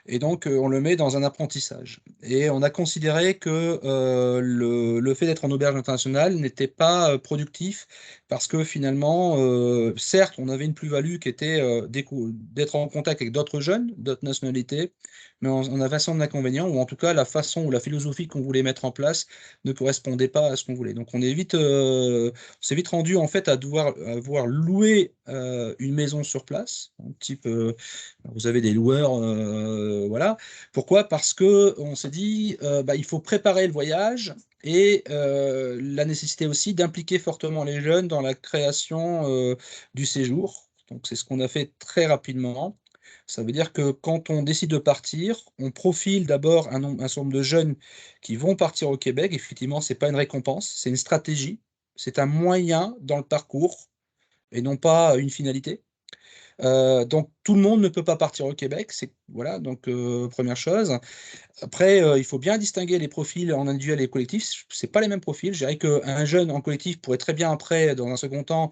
Et donc, on le met dans un apprentissage. Et on a considéré que le fait d'être en auberge internationale n'était pas productif parce que finalement, certes, on avait une plus-value qui était d'être en contact avec d'autres jeunes, d'autres nationalités, mais on avait un certain nombre d'inconvénients, ou en tout cas, la façon ou la philosophie qu'on voulait mettre en place ne correspondait pas à ce qu'on voulait. Donc, s'est vite rendu en fait à devoir avoir loué une maison sur place, type vous avez des loueurs, voilà. Pourquoi? Parce que on s'est dit, bah, il faut préparer le voyage et la nécessité aussi d'impliquer fortement les jeunes dans la création du séjour. Donc c'est ce qu'on a fait très rapidement. Ça veut dire que quand on décide de partir, on profile d'abord un certain nombre de jeunes qui vont partir au Québec. Effectivement, c'est pas une récompense, c'est une stratégie, c'est un moyen dans le parcours et non pas une finalité. Donc tout le monde ne peut pas partir au Québec, c'est voilà, donc première chose. Après, il faut bien distinguer les profils en individuel et collectif, c'est pas les mêmes profils. Je dirais qu'un jeune en collectif pourrait très bien après, dans un second temps,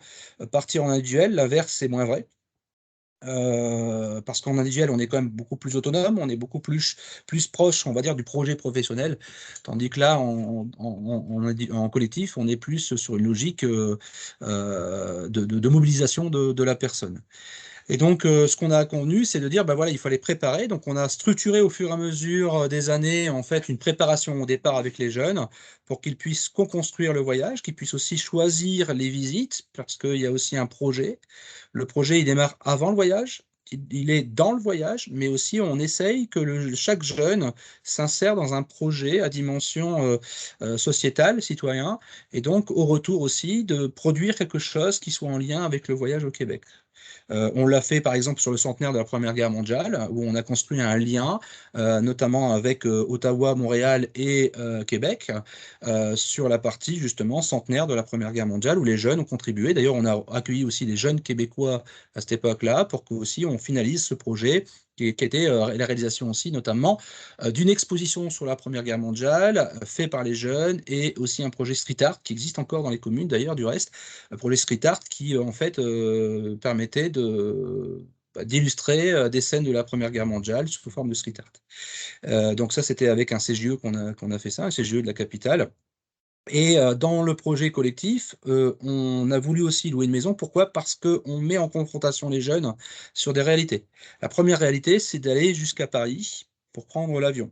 partir en individuel, l'inverse c'est moins vrai. Parce qu'en individuel, on est quand même beaucoup plus autonome, on est beaucoup plus proche, on va dire, du projet professionnel, tandis que là, en collectif, on est plus sur une logique de mobilisation de la personne. Et donc, ce qu'on a convenu, c'est de dire, bah voilà, il fallait préparer. Donc, on a structuré au fur et à mesure des années, en fait, une préparation au départ avec les jeunes pour qu'ils puissent co-construire le voyage, qu'ils puissent aussi choisir les visites, parce qu'il y a aussi un projet. Le projet, il démarre avant le voyage. Il est dans le voyage, mais aussi on essaye que chaque jeune s'insère dans un projet à dimension sociétale, citoyen, et donc au retour aussi de produire quelque chose qui soit en lien avec le voyage au Québec. On l'a fait par exemple sur le centenaire de la Première Guerre mondiale, où on a construit un lien, notamment avec Ottawa, Montréal et Québec, sur la partie justement centenaire de la Première Guerre mondiale, où les jeunes ont contribué. D'ailleurs, on a accueilli aussi des jeunes Québécois à cette époque-là, pour qu'aussi on finalise ce projet qui était la réalisation aussi notamment d'une exposition sur la Première Guerre mondiale, fait par les jeunes, et aussi un projet street art qui existe encore dans les communes d'ailleurs du reste, un projet street art qui en fait permettait d'illustrer des scènes de la Première Guerre mondiale sous forme de street art. Donc ça, c'était avec un CGE qu'on a fait ça, un CGE de la capitale. Et dans le projet collectif, on a voulu aussi louer une maison. Pourquoi? Parce qu'on met en confrontation les jeunes sur des réalités. La première réalité, c'est d'aller jusqu'à Paris pour prendre l'avion.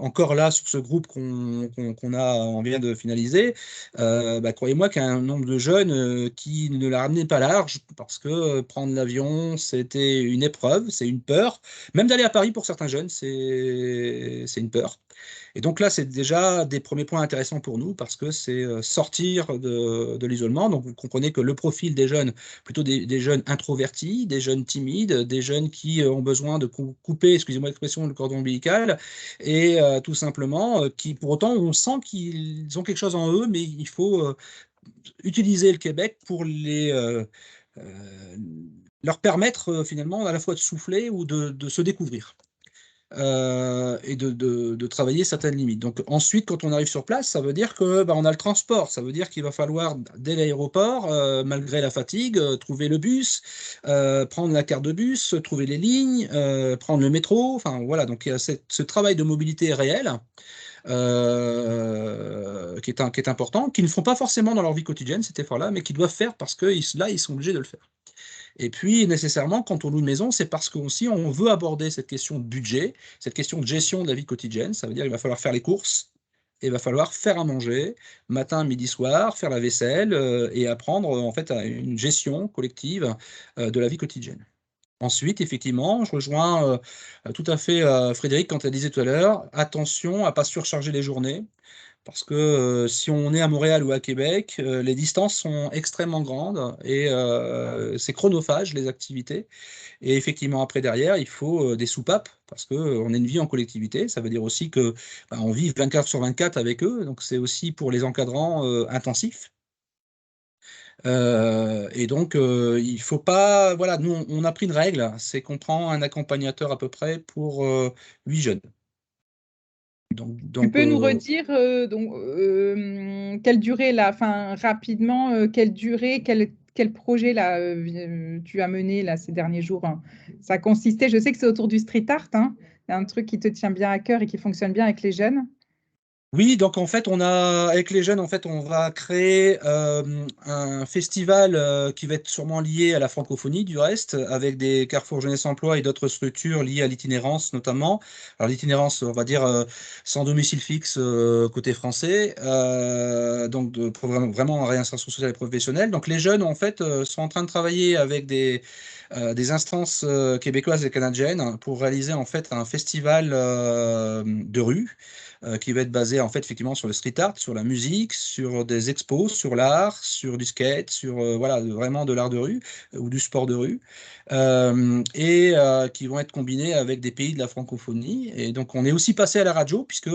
Encore là, sur ce groupe on vient de finaliser, bah, croyez-moi qu'il y a un nombre de jeunes qui ne la ramenaient pas large parce que prendre l'avion, c'était une épreuve, c'est une peur. Même d'aller à Paris pour certains jeunes, c'est une peur. Et donc là, c'est déjà des premiers points intéressants pour nous parce que c'est sortir de l'isolement. Donc vous comprenez que le profil des jeunes, plutôt des jeunes introvertis, des jeunes timides, des jeunes qui ont besoin de couper, excusez-moi l'expression, le cordon ombilical, et tout simplement, qui pour autant, on sent qu'ils ont quelque chose en eux, mais il faut utiliser le Québec pour leur permettre finalement à la fois de souffler ou de se découvrir. et de travailler certaines limites. Donc ensuite, quand on arrive sur place, ça veut dire que on a le transport, ça veut dire qu'il va falloir, dès l'aéroport, malgré la fatigue, trouver le bus, prendre la carte de bus, trouver les lignes, prendre le métro, enfin voilà, donc il y a ce travail de mobilité réel qui est important, qu'ils ne font pas forcément dans leur vie quotidienne, cet effort-là, mais qu'ils doivent faire parce que là, ils sont obligés de le faire. Et puis, nécessairement, quand on loue une maison, c'est parce qu'aussi on veut aborder cette question de budget, cette question de gestion de la vie quotidienne. Ça veut dire qu'il va falloir faire les courses, et il va falloir faire à manger, matin, midi, soir, faire la vaisselle, et apprendre en fait à une gestion collective de la vie quotidienne. Ensuite, effectivement, je rejoins tout à fait Frédéric quand elle disait tout à l'heure, attention à ne pas surcharger les journées. Parce que si on est à Montréal ou à Québec, les distances sont extrêmement grandes et c'est chronophage, les activités. Et effectivement, après, derrière, il faut des soupapes parce qu'on a une vie en collectivité. Ça veut dire aussi que on vit 24 sur 24 avec eux. Donc, c'est aussi pour les encadrants intensif. Et donc, il faut pas. Voilà, nous, on a pris une règle, c'est qu'on prend un accompagnateur à peu près pour 8 jeunes. Tu peux nous redire quelle durée là, enfin rapidement, quelle durée, quel projet là tu as mené là ces derniers jours, hein. Ça consistait, je sais que c'est autour du street art, hein, un truc qui te tient bien à cœur et qui fonctionne bien avec les jeunes. Oui, donc en fait, avec les jeunes, en fait, on va créer un festival qui va être sûrement lié à la francophonie, du reste, avec des Carrefour Jeunesse Emploi et d'autres structures liées à l'itinérance, notamment. Alors l'itinérance, on va dire sans domicile fixe côté français, donc pour vraiment réinsertion sociale et professionnelle. Donc les jeunes, en fait, sont en train de travailler avec des instances québécoises et canadiennes pour réaliser en fait un festival de rue qui va être basé en fait effectivement sur le street art, sur la musique, sur des expos, sur l'art, sur du skate, sur voilà vraiment de l'art de rue ou du sport de rue, et qui vont être combinés avec des pays de la francophonie. Et donc on est aussi passé à la radio puisque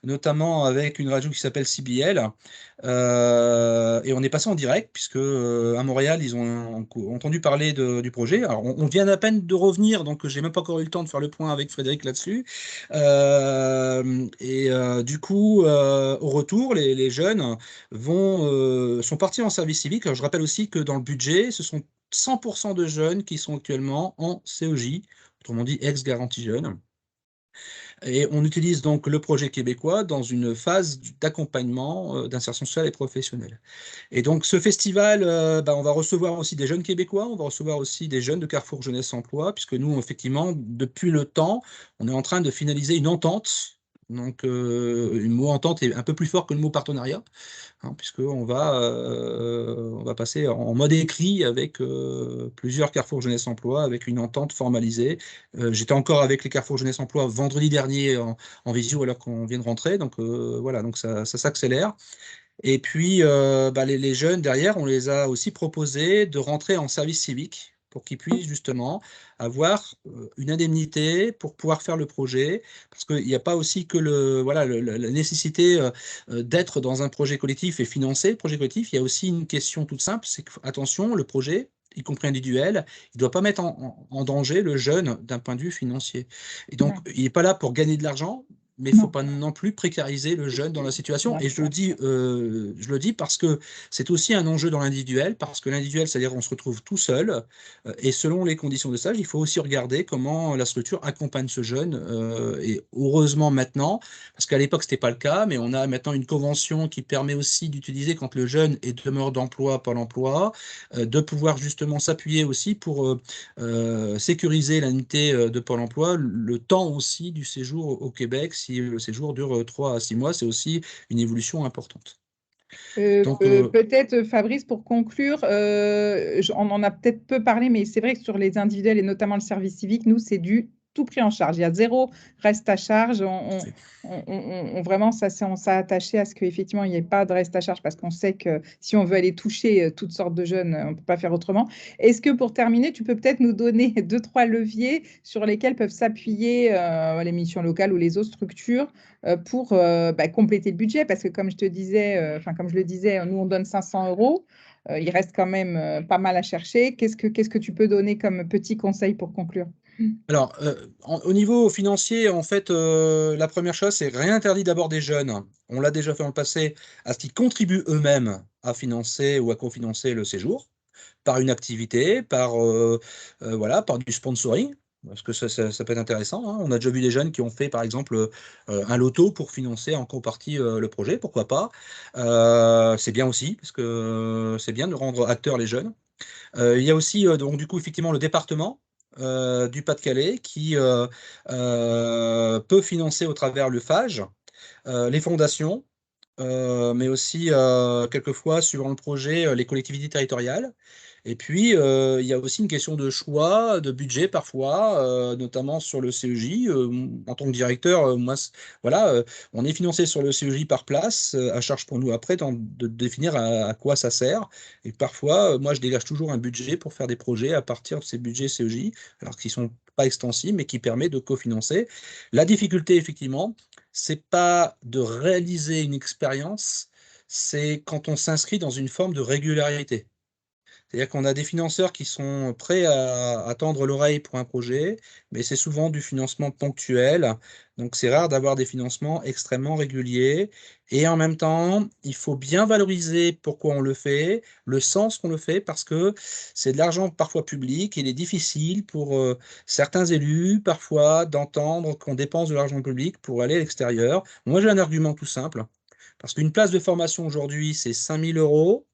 notamment avec une radio qui s'appelle CBL. Et on est passé en direct puisque à Montréal ils ont entendu parler du projet. Alors on vient à peine de revenir, donc j'ai même pas encore eu le temps de faire le point avec Frédéric là-dessus. Du coup, au retour, les jeunes sont partis en service civique. Alors, je rappelle aussi que dans le budget, ce sont 100% de jeunes qui sont actuellement en CEJ, autrement dit ex-garantie jeune. Et on utilise donc le projet québécois dans une phase d'accompagnement, d'insertion sociale et professionnelle. Et donc ce festival, on va recevoir aussi des jeunes Québécois, on va recevoir aussi des jeunes de Carrefour Jeunesse Emploi, puisque nous, effectivement, depuis le temps, on est en train de finaliser une entente. Donc, le mot entente est un peu plus fort que le mot partenariat, hein, puisqu'on on va passer en mode écrit avec plusieurs Carrefour Jeunesse Emploi, avec une entente formalisée. J'étais encore avec les Carrefour Jeunesse Emploi vendredi dernier en visio alors qu'on vient de rentrer, donc voilà, donc ça s'accélère. Et puis, les jeunes, derrière, on les a aussi proposé de rentrer en service civique pour qu'ils puissent justement avoir une indemnité pour pouvoir faire le projet. Parce qu'il n'y a pas aussi que la nécessité d'être dans un projet collectif et financer le projet collectif. Il y a aussi une question toute simple, c'est que, attention, le projet, y compris individuel, il ne doit pas mettre en danger le jeune d'un point de vue financier. Et donc, il n'est pas là pour gagner de l'argent, mais il ne faut pas non plus précariser le jeune dans la situation. Et je le dis parce que c'est aussi un enjeu dans l'individuel, parce que l'individuel, c'est-à-dire qu'on se retrouve tout seul, et selon les conditions de stage, il faut aussi regarder comment la structure accompagne ce jeune. Et heureusement maintenant, parce qu'à l'époque, ce n'était pas le cas, mais on a maintenant une convention qui permet aussi d'utiliser, quand le jeune est demeure d'emploi, Pôle emploi, de pouvoir justement s'appuyer aussi pour sécuriser l'unité de Pôle emploi, le temps aussi du séjour au Québec. Si le séjour dure 3 à 6 mois, c'est aussi une évolution importante. Peut-être, Fabrice, pour conclure, on en a peut-être peu parlé, mais c'est vrai que sur les individuels et notamment le service civique, nous, c'est du tout pris en charge. Il y a zéro reste à charge. Vraiment, on s'est attaché à ce qu'effectivement, il n'y ait pas de reste à charge parce qu'on sait que si on veut aller toucher toutes sortes de jeunes, on ne peut pas faire autrement. Est-ce que pour terminer, tu peux peut-être nous donner 2-3 leviers sur lesquels peuvent s'appuyer les missions locales ou les autres structures pour compléter le budget? Parce que comme je te disais, comme je le disais, nous, on donne 500 €. Il reste quand même pas mal à chercher. Qu'est-ce que tu peux donner comme petit conseil pour conclure? Alors, au niveau financier, en fait, la première chose, c'est rien interdit d'abord des jeunes. On l'a déjà fait dans le passé, à ce qu'ils contribuent eux-mêmes à financer ou à cofinancer le séjour, par une activité, voilà, par du sponsoring, parce que ça peut être intéressant, hein. On a déjà vu des jeunes qui ont fait, par exemple, un loto pour financer en copartie le projet, pourquoi pas. C'est bien aussi, parce que c'est bien de rendre acteurs les jeunes. Il y a aussi, donc, du coup, effectivement, le département du Pas-de-Calais qui peut financer au travers le FAGE, les fondations, mais aussi quelquefois, suivant le projet, les collectivités territoriales. Et puis, il y a aussi une question de choix, de budget parfois, notamment sur le CEJ. En tant que directeur, moi, voilà, on est financé sur le CEJ par place, à charge pour nous après de définir à quoi ça sert. Et parfois, moi, je dégage toujours un budget pour faire des projets à partir de ces budgets CEJ, alors qu'ils ne sont pas extensibles, mais qui permet de cofinancer. La difficulté, effectivement, c'est pas de réaliser une expérience, c'est quand on s'inscrit dans une forme de régularité. C'est-à-dire qu'on a des financeurs qui sont prêts à tendre l'oreille pour un projet, mais c'est souvent du financement ponctuel. Donc c'est rare d'avoir des financements extrêmement réguliers. Et en même temps, il faut bien valoriser pourquoi on le fait, le sens qu'on le fait, parce que c'est de l'argent parfois public. Il est difficile pour certains élus, parfois, d'entendre qu'on dépense de l'argent public pour aller à l'extérieur. Moi, j'ai un argument tout simple. Parce qu'une place de formation aujourd'hui, c'est 5 000 euros.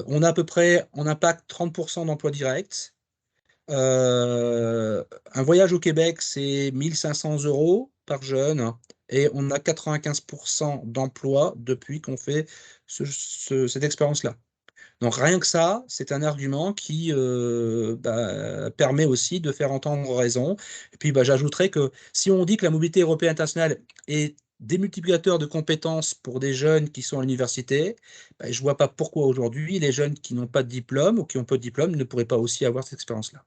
On a à peu près en impact 30% d'emplois directs. Un voyage au Québec, c'est 1500 euros par jeune et on a 95% d'emplois depuis qu'on fait cette expérience-là. Donc rien que ça, c'est un argument qui permet aussi de faire entendre raison. Et puis j'ajouterais que si on dit que la mobilité européenne internationale est démultiplicateur de compétences pour des jeunes qui sont à l'université, je ne vois pas pourquoi aujourd'hui les jeunes qui n'ont pas de diplôme ou qui ont peu de diplôme ne pourraient pas aussi avoir cette expérience-là.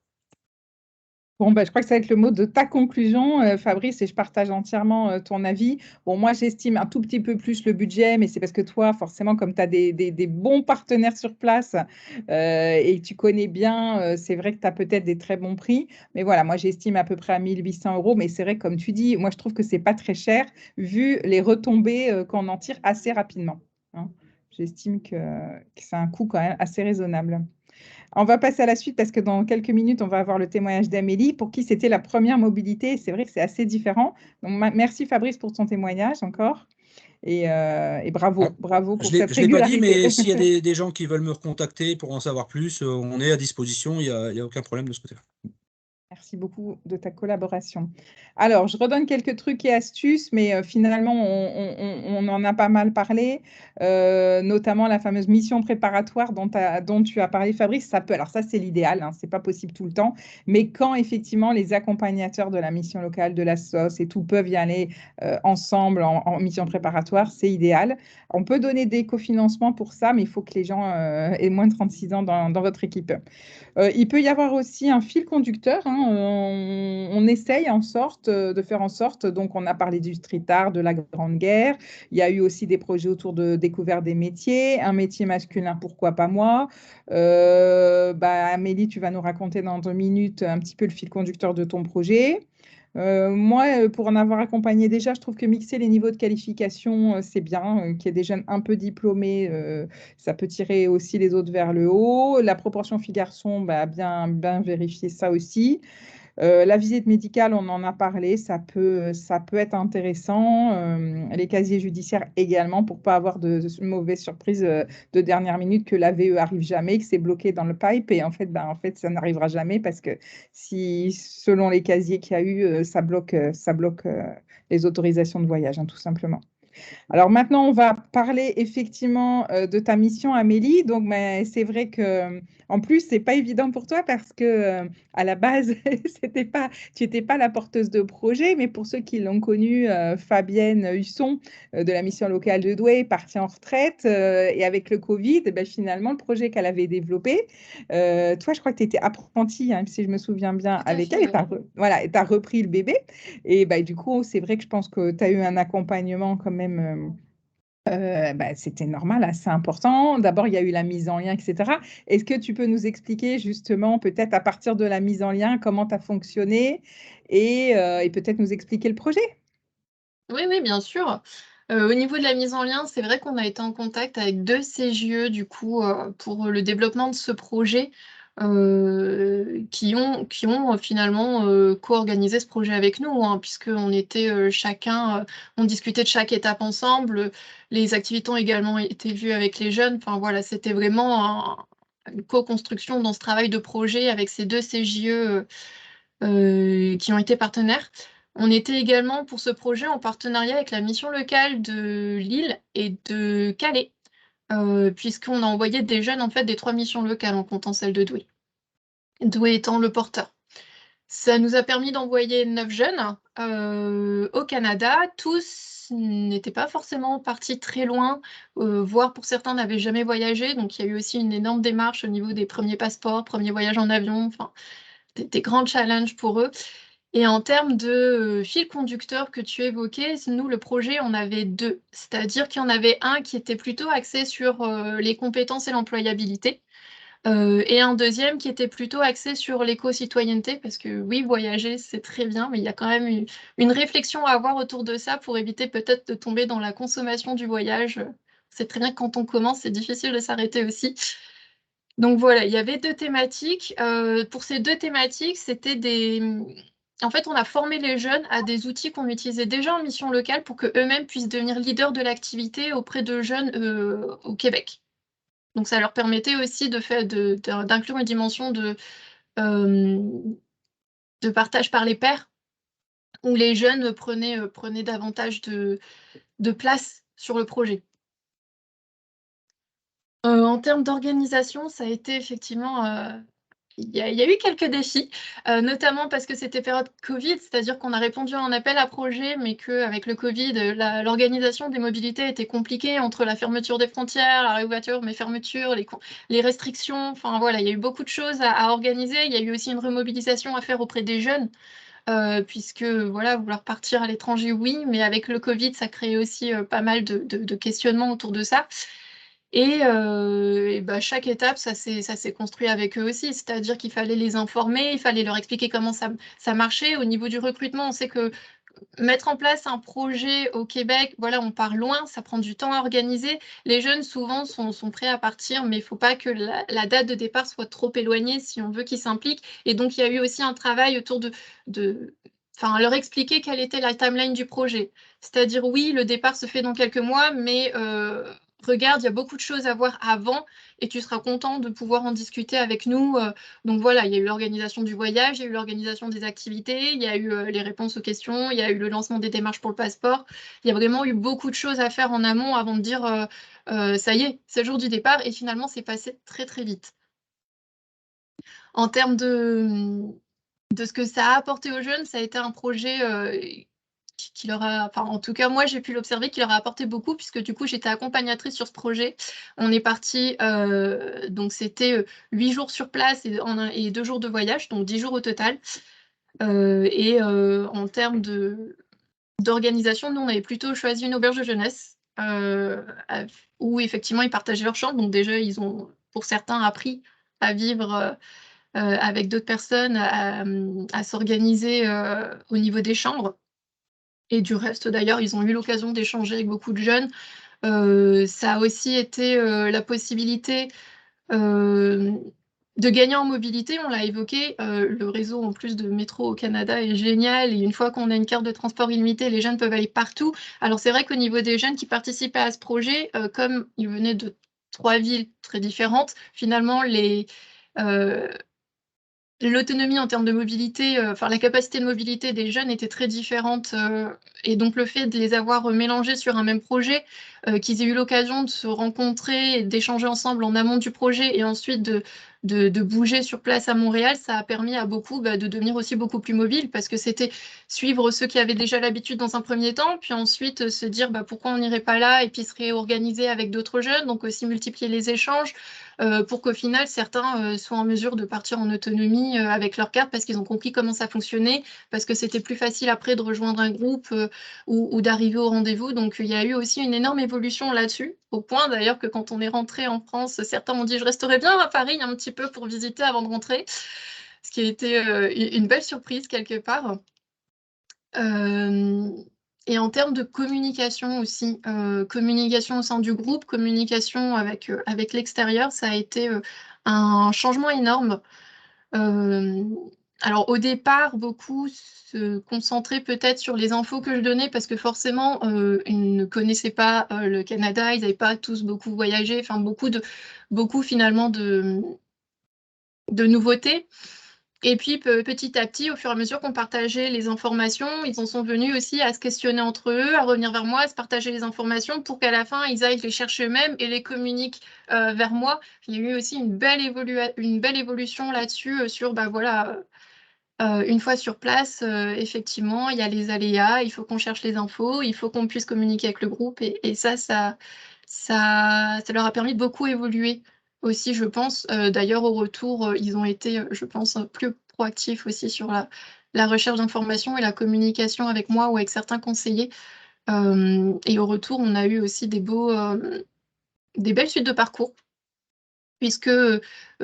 Bon, je crois que ça va être le mot de ta conclusion, Fabrice, et je partage entièrement ton avis. Bon, moi, j'estime un tout petit peu plus le budget, mais c'est parce que toi, forcément, comme tu as des bons partenaires sur place et que tu connais bien, c'est vrai que tu as peut-être des très bons prix. Mais voilà, moi, j'estime à peu près à 1 800 euros. Mais c'est vrai, comme tu dis, moi, je trouve que ce n'est pas très cher vu les retombées qu'on en tire assez rapidement, hein. J'estime que c'est un coût quand même assez raisonnable. On va passer à la suite parce que dans quelques minutes, on va avoir le témoignage d'Amélie pour qui c'était la première mobilité. C'est vrai que c'est assez différent. Donc, merci Fabrice pour ton témoignage encore. Et bravo, Ah, bravo pour je cette ne l'ai pas dit, régularité. mais s'il y a des gens qui veulent me recontacter pour en savoir plus, on est à disposition, il n'y a aucun problème de ce côté-là. Merci beaucoup de ta collaboration. Alors, je redonne quelques trucs et astuces, mais finalement, on en a pas mal parlé, notamment la fameuse mission préparatoire dont tu as parlé, Fabrice. Ça peut, alors ça, c'est l'idéal, hein, c'est pas possible tout le temps, mais quand effectivement les accompagnateurs de la mission locale, de la SOS et tout peuvent y aller ensemble en mission préparatoire, c'est idéal. On peut donner des cofinancements pour ça, mais il faut que les gens aient moins de 36 ans dans votre équipe. Il peut y avoir aussi un fil conducteur, hein, on essaye de faire en sorte, donc on a parlé du street art, de la Grande Guerre, il y a eu aussi des projets autour de découverte des métiers, un métier masculin, pourquoi pas moi. Amélie, tu vas nous raconter dans 2 minutes un petit peu le fil conducteur de ton projet. Moi, pour en avoir accompagné déjà, je trouve que mixer les niveaux de qualification, c'est bien. Qu'il y ait des jeunes un peu diplômés, ça peut tirer aussi les autres vers le haut. La proportion filles-garçons, bien vérifier ça aussi. La visite médicale, on en a parlé, ça peut être intéressant. Les casiers judiciaires également, pour pas avoir de mauvaises surprises de dernière minute, que la VE arrive jamais, que c'est bloqué dans le pipe. Et en fait, ça n'arrivera jamais parce que si, selon les casiers qu'il y a eu, ça bloque les autorisations de voyage, hein, tout simplement. Alors maintenant, on va parler effectivement de ta mission, Amélie. Donc, c'est vrai que, en plus, c'est pas évident pour toi parce que à la base, tu n'étais pas la porteuse de projet, mais pour ceux qui l'ont connue, Fabienne Husson de la mission locale de Douai est partie en retraite et avec le Covid, finalement, le projet qu'elle avait développé, toi, je crois que tu étais apprentie, hein, si je me souviens bien, Tout à avec fait, elle. ouais. Et tu as repris le bébé. Et du coup, c'est vrai que je pense que tu as eu un accompagnement quand même C'était normal, assez important. D'abord, il y a eu la mise en lien, etc. Est-ce que tu peux nous expliquer justement, peut-être à partir de la mise en lien, comment tu as fonctionné et peut-être nous expliquer le projet? Oui, oui, bien sûr. Au niveau de la mise en lien, c'est vrai qu'on a été en contact avec 2 CJE du coup, pour le développement de ce projet, qui ont finalement, co-organisé ce projet avec nous, hein, puisqu'on était, chacun, on discutait de chaque étape ensemble, les activités ont également été vues avec les jeunes. Enfin voilà, c'était vraiment une co-construction dans ce travail de projet avec ces 2 CJE, qui ont été partenaires. On était également pour ce projet en partenariat avec la mission locale de Lille et de Calais, puisqu'on a envoyé des jeunes en fait des 3 missions locales en comptant celle de Douai. Douai étant le porteur. Ça nous a permis d'envoyer 9 jeunes, au Canada. Tous n'étaient pas forcément partis très loin, voire pour certains n'avaient jamais voyagé, donc il y a eu aussi une énorme démarche au niveau des premiers passeports, premiers voyages en avion, enfin des grands challenges pour eux. Et en termes de, fil conducteur que tu évoquais, nous, le projet, on avait 2. C'est-à-dire qu'il y en avait un qui était plutôt axé sur, les compétences et l'employabilité, et un deuxième qui était plutôt axé sur l'éco-citoyenneté. Parce que oui, voyager, c'est très bien, mais il y a quand même une réflexion à avoir autour de ça pour éviter peut-être de tomber dans la consommation du voyage. C'est très bien que quand on commence, c'est difficile de s'arrêter aussi. Donc voilà, il y avait 2 thématiques. Pour ces 2 thématiques, c'était en fait, on a formé les jeunes à des outils qu'on utilisait déjà en mission locale pour qu'eux-mêmes puissent devenir leaders de l'activité auprès de jeunes, au Québec. Donc ça leur permettait aussi d'inclure une dimension hem, de partage par les pairs, où les jeunes prenaient davantage de place sur le projet. En termes d'organisation, ça a été effectivement, il y a eu quelques défis, notamment parce que c'était période Covid, c'est-à-dire qu'on a répondu à un appel à projet, mais qu'avec le Covid, l'organisation des mobilités était compliquée entre la fermeture des frontières, la réouverture, mais fermetures, les restrictions, enfin voilà, il y a eu beaucoup de choses à organiser. Il y a eu aussi une remobilisation à faire auprès des jeunes, puisque voilà, vouloir partir à l'étranger, oui, mais avec le Covid, ça créait aussi, pas mal de questionnements autour de ça. Chaque étape, ça s'est construit avec eux aussi. C'est-à-dire qu'il fallait les informer, il fallait leur expliquer comment ça marchait. Au niveau du recrutement, on sait que mettre en place un projet au Québec, voilà, on part loin, ça prend du temps à organiser. Les jeunes, souvent, sont prêts à partir, mais il ne faut pas que la date de départ soit trop éloignée si on veut qu'ils s'impliquent. Et donc, il y a eu aussi un travail autour de enfin, leur expliquer quelle était la timeline du projet. C'est-à-dire, oui, le départ se fait dans quelques mois, mais regarde, il y a beaucoup de choses à voir avant et tu seras content de pouvoir en discuter avec nous. Donc voilà, il y a eu l'organisation du voyage, il y a eu l'organisation des activités, il y a eu les réponses aux questions, il y a eu le lancement des démarches pour le passeport. Il y a vraiment eu beaucoup de choses à faire en amont avant de dire ça y est, c'est le jour du départ. Et finalement, c'est passé très très vite. En termes de ce que ça a apporté aux jeunes, ça a été un projet qui leur a, enfin en tout cas moi j'ai pu l'observer, qui leur a apporté beaucoup, puisque du coup j'étais accompagnatrice sur ce projet. On est parti, donc c'était 8 jours sur place et 2 jours de voyage, donc 10 jours au total. En termes d'organisation, nous on avait plutôt choisi une auberge de jeunesse, où effectivement ils partageaient leur chambre. Donc déjà ils ont pour certains appris à vivre avec d'autres personnes, à s'organiser au niveau des chambres. Et du reste d'ailleurs, ils ont eu l'occasion d'échanger avec beaucoup de jeunes. Ça a aussi été, la possibilité, de gagner en mobilité, on l'a évoqué, le réseau en plus de métro au Canada est génial et une fois qu'on a une carte de transport illimitée, les jeunes peuvent aller partout. Alors c'est vrai qu'au niveau des jeunes qui participaient à ce projet, comme ils venaient de 3 villes très différentes, finalement l'autonomie en termes de mobilité, enfin la capacité de mobilité des jeunes était très différente, et donc le fait de les avoir, mélangés sur un même projet, qu'ils aient eu l'occasion de se rencontrer et d'échanger ensemble en amont du projet et ensuite de bouger sur place à Montréal, ça a permis à beaucoup, de devenir aussi beaucoup plus mobiles, parce que c'était suivre ceux qui avaient déjà l'habitude dans un premier temps, puis ensuite, se dire: «Pourquoi on n'irait pas là?» et puis se réorganiser avec d'autres jeunes, donc aussi multiplier les échanges. pour qu'au final, certains soient en mesure de partir en autonomie avec leur carte parce qu'ils ont compris comment ça fonctionnait, parce que c'était plus facile après de rejoindre un groupe ou d'arriver au rendez-vous. Donc, il y a eu aussi une énorme évolution là-dessus, au point d'ailleurs que quand on est rentré en France, certains m'ont dit « je resterai bien à Paris un petit peu pour visiter avant de rentrer », ce qui a été une belle surprise quelque part. Et en termes de communication aussi, communication au sein du groupe, communication avec l'extérieur, ça a été un changement énorme. Alors au départ, beaucoup se concentraient peut-être sur les infos que je donnais parce que forcément, ils ne connaissaient pas le Canada, ils n'avaient pas tous beaucoup voyagé, enfin beaucoup finalement de nouveautés. Et puis, petit à petit, au fur et à mesure qu'on partageait les informations, ils en sont venus aussi à se questionner entre eux, à revenir vers moi, à se partager les informations pour qu'à la fin, ils aillent les chercher eux-mêmes et les communiquent vers moi. Il y a eu aussi une belle évolution là-dessus, sur, bah voilà, une fois sur place, effectivement, il y a les aléas, il faut qu'on cherche les infos, il faut qu'on puisse communiquer avec le groupe et ça leur a permis de beaucoup évoluer aussi, je pense. D'ailleurs, au retour, ils ont été, je pense, plus proactifs aussi sur la recherche d'informations et la communication avec moi ou avec certains conseillers. Et au retour, on a eu aussi des belles suites de parcours, puisque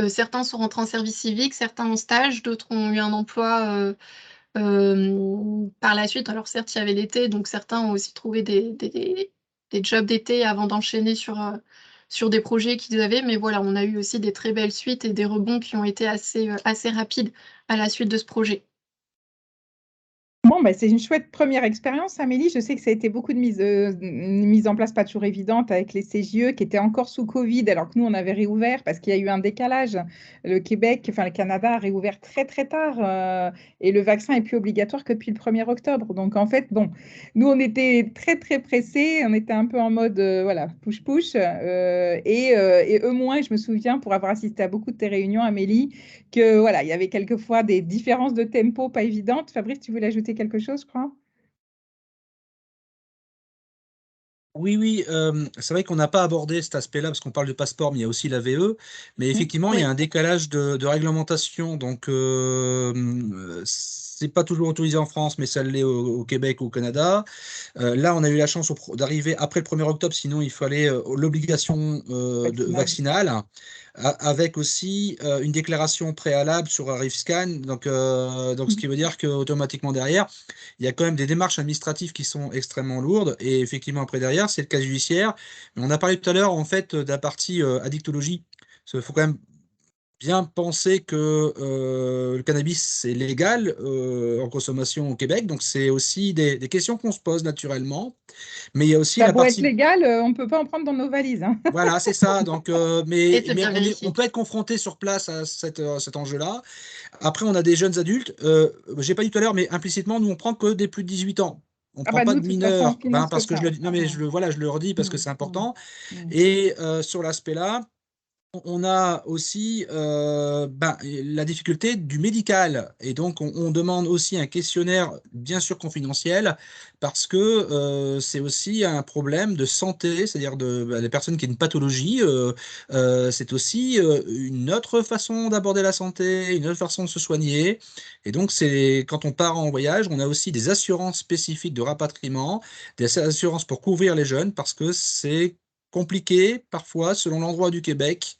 certains sont rentrés en service civique, certains en stage, d'autres ont eu un emploi par la suite. Alors certes, il y avait l'été, donc certains ont aussi trouvé des jobs d'été avant d'enchaîner sur des projets qu'ils avaient. Mais voilà, on a eu aussi des très belles suites et des rebonds qui ont été assez rapides à la suite de ce projet. Bon, bah, c'est une chouette première expérience, Amélie. Je sais que ça a été beaucoup de mise en place pas toujours évidente avec les CJE qui étaient encore sous Covid, alors que nous, on avait réouvert parce qu'il y a eu un décalage. Le Québec, enfin le Canada a réouvert très, très tard et le vaccin est plus obligatoire que depuis le 1er octobre. Donc, en fait, bon, nous, on était très, très pressés. On était un peu en mode, voilà, push-push. Et eux moins, je me souviens, pour avoir assisté à beaucoup de tes réunions, Amélie, que voilà, il y avait quelquefois des différences de tempo pas évidentes. Fabrice, tu voulais ajouter quelque chose, je crois? Oui, c'est vrai qu'on n'a pas abordé cet aspect-là parce qu'on parle de passeport, mais il y a aussi la VE. Mais effectivement, il y a Oui. un décalage de réglementation. Donc, c'est pas toujours autorisé en France, mais ça l'est au Québec ou au Canada. Là, on a eu la chance d'arriver après le 1er octobre, sinon il fallait l'obligation vaccinale, avec aussi une déclaration préalable sur ArriveScan. Donc, ce qui veut dire qu'automatiquement derrière, il y a quand même des démarches administratives qui sont extrêmement lourdes. Et effectivement, après derrière, c'est le cas judiciaire. Mais on a parlé tout à l'heure, en fait, de la partie addictologie. Il faut quand même bien penser que le cannabis, c'est légal en consommation au Québec. Donc, c'est aussi des questions qu'on se pose naturellement. Mais il y a aussi Ça a la beau être partie... légal, on ne peut pas en prendre dans nos valises, hein. Voilà, c'est ça. Donc, Et mais c'est bien vérifié. on peut être confronté sur place à cet enjeu-là. Après, on a des jeunes adultes. J'ai pas dit tout à l'heure, mais implicitement, nous, on prend que des plus de 18 ans. On ne Ah prend bah pas nous, de de toute façon, on mineurs. Ben, finance parce que je le pas. dis, non, mais voilà, je le redis parce que c'est important. Et sur l'aspect-là, on a aussi la difficulté du médical. Et donc, on demande aussi un questionnaire, bien sûr confidentiel, parce que c'est aussi un problème de santé, c'est-à-dire des personnes qui ont une pathologie. C'est aussi une autre façon d'aborder la santé, une autre façon de se soigner. Et donc, quand on part en voyage, on a aussi des assurances spécifiques de rapatriement, des assurances pour couvrir les jeunes, parce que c'est compliqué parfois, selon l'endroit du Québec,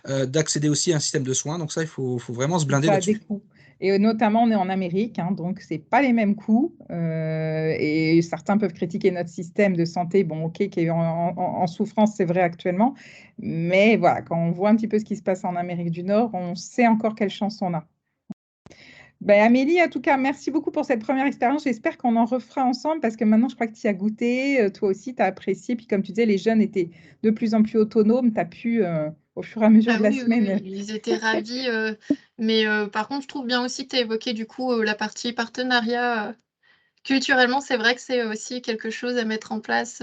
d'accéder aussi à un système de soins. Donc ça, il faut vraiment se blinder Ça a des là-dessus. coûts. Et notamment, on est en Amérique, hein, donc ce n'est pas les mêmes coûts. Et certains peuvent critiquer notre système de santé, bon, ok, qui est en souffrance, c'est vrai actuellement. Mais voilà, quand on voit un petit peu ce qui se passe en Amérique du Nord, on sait encore quelle chance on a. Ben, Amélie, en tout cas, merci beaucoup pour cette première expérience. J'espère qu'on en refera ensemble parce que maintenant, je crois que tu y as goûté. Toi aussi, tu as apprécié. Puis, comme tu disais, les jeunes étaient de plus en plus autonomes. Tu as pu, au fur et à mesure Ah de la oui, semaine. ils étaient ravis. Mais par contre, je trouve bien aussi que tu as évoqué du coup la partie partenariat. Culturellement, c'est vrai que c'est aussi quelque chose à mettre en place.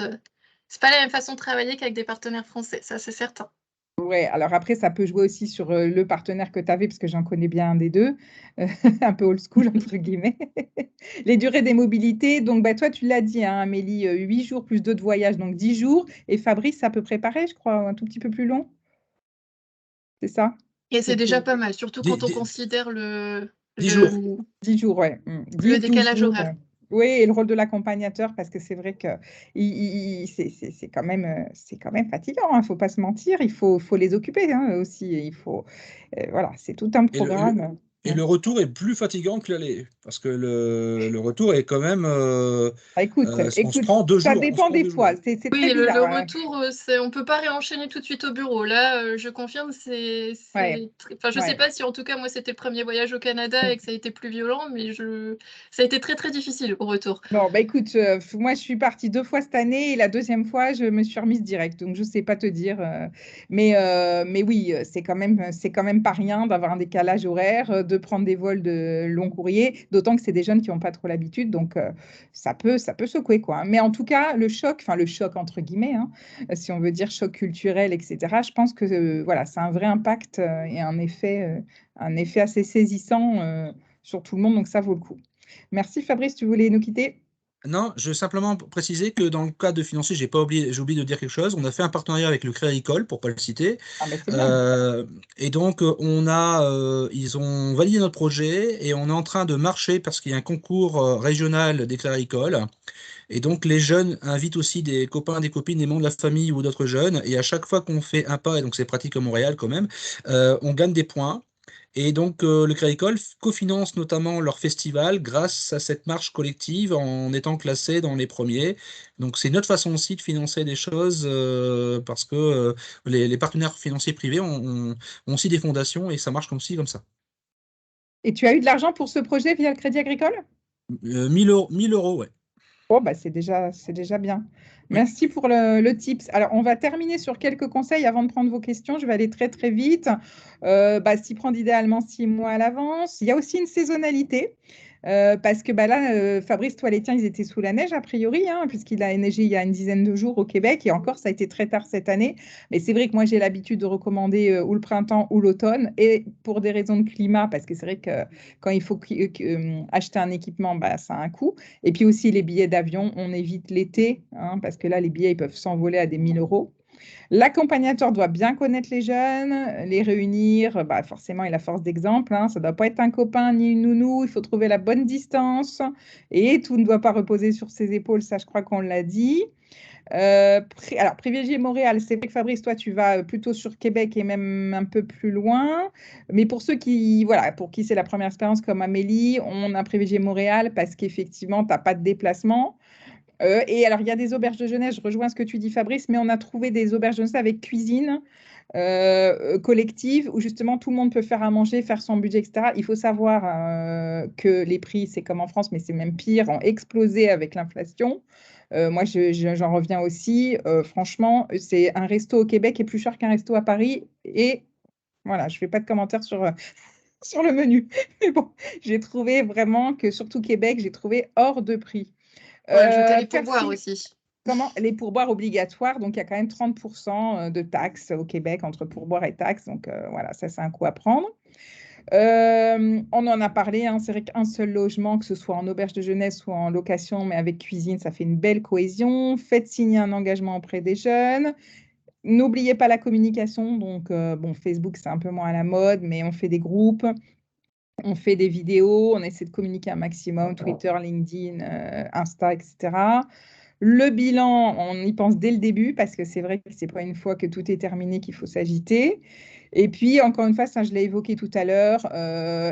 C'est pas la même façon de travailler qu'avec des partenaires français, ça c'est certain. Ouais, alors après, ça peut jouer aussi sur le partenaire que tu avais, parce que j'en connais bien un des deux, un peu old school, entre guillemets. Les durées des mobilités, donc bah, toi, tu l'as dit, hein, Amélie, 8 jours plus 2 de voyage, donc 10 jours. Et Fabrice, c'est à peu près pareil, je crois, un tout petit peu plus long. c'est ça? Et c'est Donc, déjà pas mal, surtout quand on 10 considère 10 jours. 10 jours, ouais. le 10-12 décalage jours. horaire. Oui, et le rôle de l'accompagnateur, parce que c'est vrai que c'est quand même fatigant, il ne faut pas se mentir, il faut les occuper aussi. Voilà, c'est tout un Et le, programme. et le retour est plus fatigant que l'aller, parce que le retour est quand même... Écoute, on se prend 2 ça jours. On se dépend prend des 2 jours. fois, c'est Oui, très le bizarre, hein. retour, on ne peut pas réenchaîner tout de suite au bureau. Là, je confirme, Ouais, enfin, je ne sais ouais. pas si en tout cas moi c'était le premier voyage au Canada et que ça a été plus violent, mais ça a été très très difficile au retour. Bon, bah écoute, moi je suis partie 2 fois cette année et la deuxième fois je me suis remise direct, donc je sais pas te dire. Mais oui, c'est quand même pas rien d'avoir un décalage horaire, de prendre des vols de long courrier, d'autant que c'est des jeunes qui n'ont pas trop l'habitude, donc ça peut secouer quoi, hein. Mais en tout cas, le choc entre guillemets, hein, si on veut dire choc culturel, etc. Je pense que voilà, c'est un vrai impact et un effet assez saisissant sur tout le monde, donc ça vaut le coup. Merci Fabrice, tu voulais nous quitter? Non, je veux simplement préciser que dans le cadre de financier, j'ai oublié de dire quelque chose. On a fait un partenariat avec le Crédit Agricole, pour ne pas le citer. Ah ben c'est bien. Et donc, ils ont validé notre projet et on est en train de marcher parce qu'il y a un concours régional des Crédits Agricoles. Et donc, les jeunes invitent aussi des copains, des copines, des membres de la famille ou d'autres jeunes. Et à chaque fois qu'on fait un pas, et donc c'est pratique à Montréal quand même, on gagne des points. Et donc, le Crédit Agricole cofinance notamment leur festival grâce à cette marche collective en étant classé dans les premiers. Donc, c'est notre façon aussi de financer des choses parce que les partenaires financiers privés ont aussi des fondations et ça marche comme ça. Et tu as eu de l'argent pour ce projet via le Crédit Agricole? 1000 euros, ouais. Bon, bah, c'est déjà bien. Oui. Merci pour le tips. Alors, on va terminer sur quelques conseils avant de prendre vos questions. Je vais aller très, très vite. S'y prendre idéalement 6 mois à l'avance. Il y a aussi une saisonnalité. Parce que là, Fabrice, toi, les tiens, ils étaient sous la neige, a priori, hein, puisqu'il a neigé il y a une dizaine de jours au Québec. Et encore, ça a été très tard cette année. Mais c'est vrai que moi, j'ai l'habitude de recommander ou le printemps ou l'automne. Et pour des raisons de climat, parce que c'est vrai que quand il faut acheter un équipement, ça a un coût. Et puis aussi les billets d'avion, on évite l'été, hein, parce que là, les billets ils peuvent s'envoler à des 1000 euros. L'accompagnateur doit bien connaître les jeunes, les réunir, forcément, il a force d'exemple, hein, ça ne doit pas être un copain ni une nounou, il faut trouver la bonne distance et tout ne doit pas reposer sur ses épaules, ça je crois qu'on l'a dit. Alors, privilégier Montréal, c'est vrai que Fabrice, toi, tu vas plutôt sur Québec et même un peu plus loin. Mais pour ceux pour qui c'est la première expérience comme Amélie, on a privilégié Montréal parce qu'effectivement, tu n'as pas de déplacement. Et alors, il y a des auberges de jeunesse, je rejoins ce que tu dis, Fabrice, mais on a trouvé des auberges de jeunesse avec cuisine collective où justement tout le monde peut faire à manger, faire son budget, etc. Il faut savoir que les prix, c'est comme en France, mais c'est même pire, ont explosé avec l'inflation. Moi, j'en reviens aussi. Franchement, c'est un resto au Québec qui est plus cher qu'un resto à Paris. Et voilà, je ne fais pas de commentaires sur le menu. Mais bon, j'ai trouvé vraiment que, surtout Québec, j'ai trouvé hors de prix. Faut ajouter les pourboires aussi. Comment les pourboires obligatoires, donc il y a quand même 30% de taxes au Québec entre pourboires et taxes. Donc voilà, ça c'est un coup à prendre. On en a parlé, hein, c'est vrai qu'un seul logement, que ce soit en auberge de jeunesse ou en location, mais avec cuisine, ça fait une belle cohésion. Faites signer un engagement auprès des jeunes. N'oubliez pas la communication. Donc, Facebook, c'est un peu moins à la mode, mais on fait des groupes, on fait des vidéos, on essaie de communiquer un maximum, Twitter, LinkedIn, Insta, etc. Le bilan, on y pense dès le début parce que c'est vrai que ce n'est pas une fois que tout est terminé qu'il faut s'agiter. Et puis, encore une fois, ça, je l'ai évoqué tout à l'heure,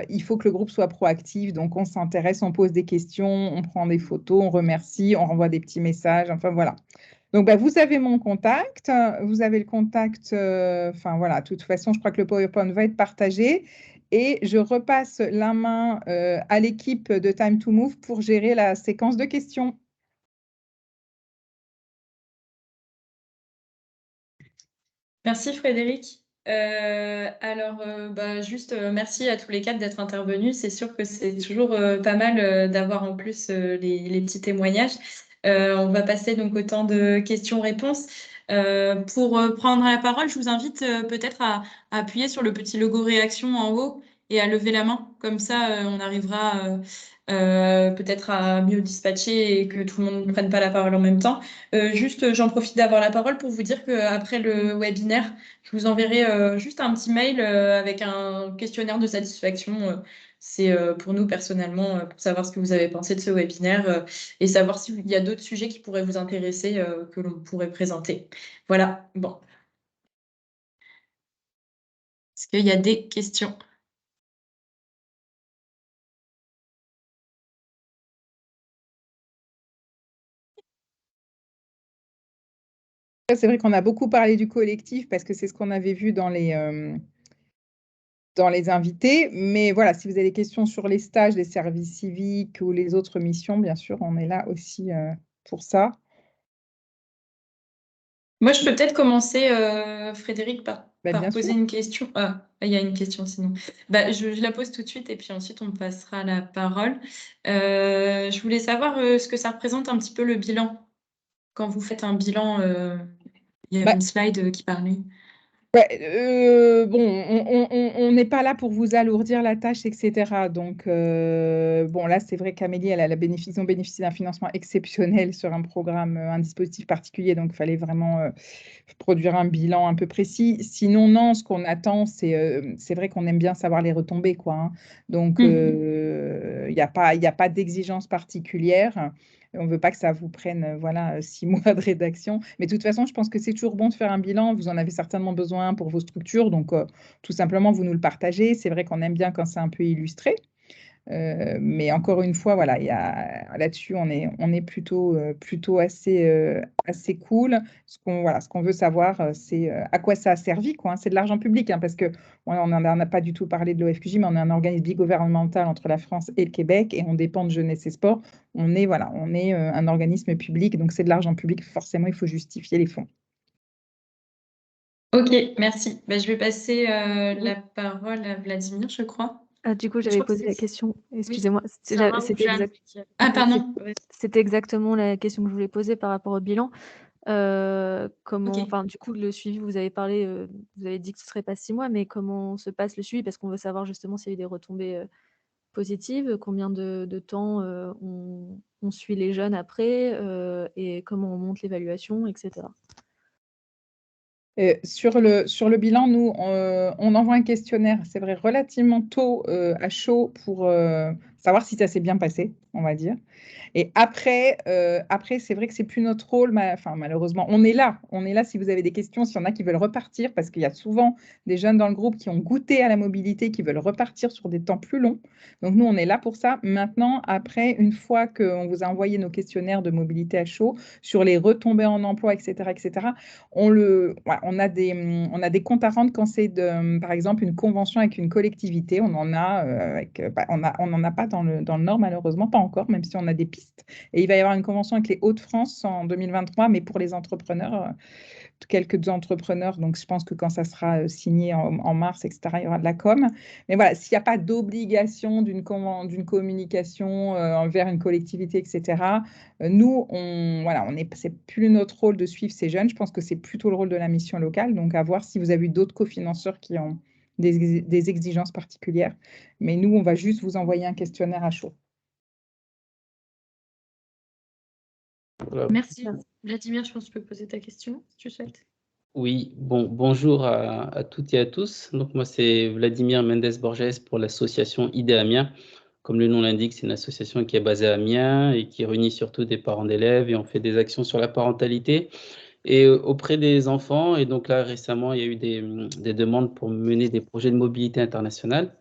il faut que le groupe soit proactif. Donc, on s'intéresse, on pose des questions, on prend des photos, on remercie, on renvoie des petits messages. Enfin, voilà. Donc, vous avez mon contact. Vous avez le contact. Enfin, voilà. De toute façon, je crois que le PowerPoint va être partagé. Et je repasse la main à l'équipe de Time to Move pour gérer la séquence de questions. Merci Frédéric. Juste merci à tous les quatre d'être intervenus. C'est sûr que c'est toujours pas mal d'avoir en plus les petits témoignages. On va passer donc au temps de questions-réponses. Pour prendre la parole, je vous invite peut-être à appuyer sur le petit logo réaction en haut et à lever la main. Comme ça, on arrivera peut-être à mieux dispatcher et que tout le monde ne prenne pas la parole en même temps. Juste, j'en profite d'avoir la parole pour vous dire qu'après le webinaire, je vous enverrai juste un petit mail avec un questionnaire de satisfaction. C'est pour nous personnellement, pour savoir ce que vous avez pensé de ce webinaire et savoir s'il y a d'autres sujets qui pourraient vous intéresser que l'on pourrait présenter. Voilà, bon. Est-ce qu'il y a des questions? C'est vrai qu'on a beaucoup parlé du collectif parce que c'est ce qu'on avait vu dans les invités. Mais voilà, si vous avez des questions sur les stages, les services civiques ou les autres missions, bien sûr, on est là aussi pour ça. Moi, je peux peut-être commencer, Frédéric, par Bien poser sûr. une question. Ah, il y a une question sinon. Bah, je la pose tout de suite et puis ensuite on me passera la parole. Je voulais savoir ce que ça représente un petit peu le bilan. Quand vous faites un bilan, il y avait une slide qui parlait. Bon, on n'est pas là pour vous alourdir la tâche, etc. Donc, bon, là, c'est vrai qu'Amélie, ils ont bénéficié d'un financement exceptionnel sur un programme, un dispositif particulier. Donc, il fallait vraiment produire un bilan un peu précis. Sinon, non, ce qu'on attend, c'est vrai qu'on aime bien savoir les retombées, quoi, hein. Donc, il n'y a pas d'exigence particulière. On ne veut pas que ça vous prenne voilà, 6 mois de rédaction. Mais de toute façon, je pense que c'est toujours bon de faire un bilan. Vous en avez certainement besoin pour vos structures. Donc, tout simplement, vous nous le partagez. C'est vrai qu'on aime bien quand c'est un peu illustré. Mais encore une fois, voilà, là-dessus, on est plutôt assez cool. Ce qu'on veut savoir, c'est à quoi ça a servi, quoi, hein. C'est de l'argent public, hein, parce que on n'en a pas du tout parlé de l'OFQJ, mais on est un organisme bigouvernemental entre la France et le Québec, et on dépend de Jeunesse et Sport. On est un organisme public, donc c'est de l'argent public. Forcément, il faut justifier les fonds. Ok, merci. Bah, je vais passer la parole à Vladimir, je crois. Du coup, j'avais posé la question. Excusez-moi. Sarah ou C'était Jeanne Ah, pardon. C'était exactement la question que je voulais poser par rapport au bilan. Comment, Ok. enfin, du coup, le suivi, vous avez parlé, vous avez dit que ce serait pas 6 mois, mais comment se passe le suivi? Parce qu'on veut savoir justement s'il y a eu des retombées positives, combien de temps on suit les jeunes après, et comment on monte l'évaluation, etc. Sur le bilan, nous, on envoie un questionnaire, c'est vrai, relativement tôt à chaud pour savoir si ça s'est bien passé, on va dire. Et après, c'est vrai que c'est plus notre rôle, malheureusement. On est là si vous avez des questions, s'il y en a qui veulent repartir, parce qu'il y a souvent des jeunes dans le groupe qui ont goûté à la mobilité, qui veulent repartir sur des temps plus longs. Donc, nous, on est là pour ça. Maintenant, après, une fois qu'on vous a envoyé nos questionnaires de mobilité à chaud, sur les retombées en emploi, etc., on a des comptes à rendre quand c'est, par exemple, une convention avec une collectivité. On en a, on n'en a pas dans le Nord, malheureusement, pas encore, même si on a des pistes. Et il va y avoir une convention avec les Hauts-de-France en 2023, mais pour les entrepreneurs, quelques entrepreneurs. Donc, je pense que quand ça sera signé en mars, etc., il y aura de la com. Mais voilà, s'il n'y a pas d'obligation d'une communication envers une collectivité, etc., nous, c'est plus notre rôle de suivre ces jeunes. Je pense que c'est plutôt le rôle de la mission locale. Donc, à voir si vous avez eu d'autres cofinanceurs qui ont des exigences particulières. Mais nous, on va juste vous envoyer un questionnaire à chaud. Voilà. Merci. Vladimir, je pense que tu peux poser ta question, si tu souhaites. Oui, bonjour à toutes et à tous. Donc, moi, c'est Vladimir Mendes Borges pour l'association Idée Amiens. Comme le nom l'indique, c'est une association qui est basée à Amiens et qui réunit surtout des parents d'élèves, et on fait des actions sur la parentalité et auprès des enfants. Et donc là, récemment, il y a eu des demandes pour mener des projets de mobilité internationale.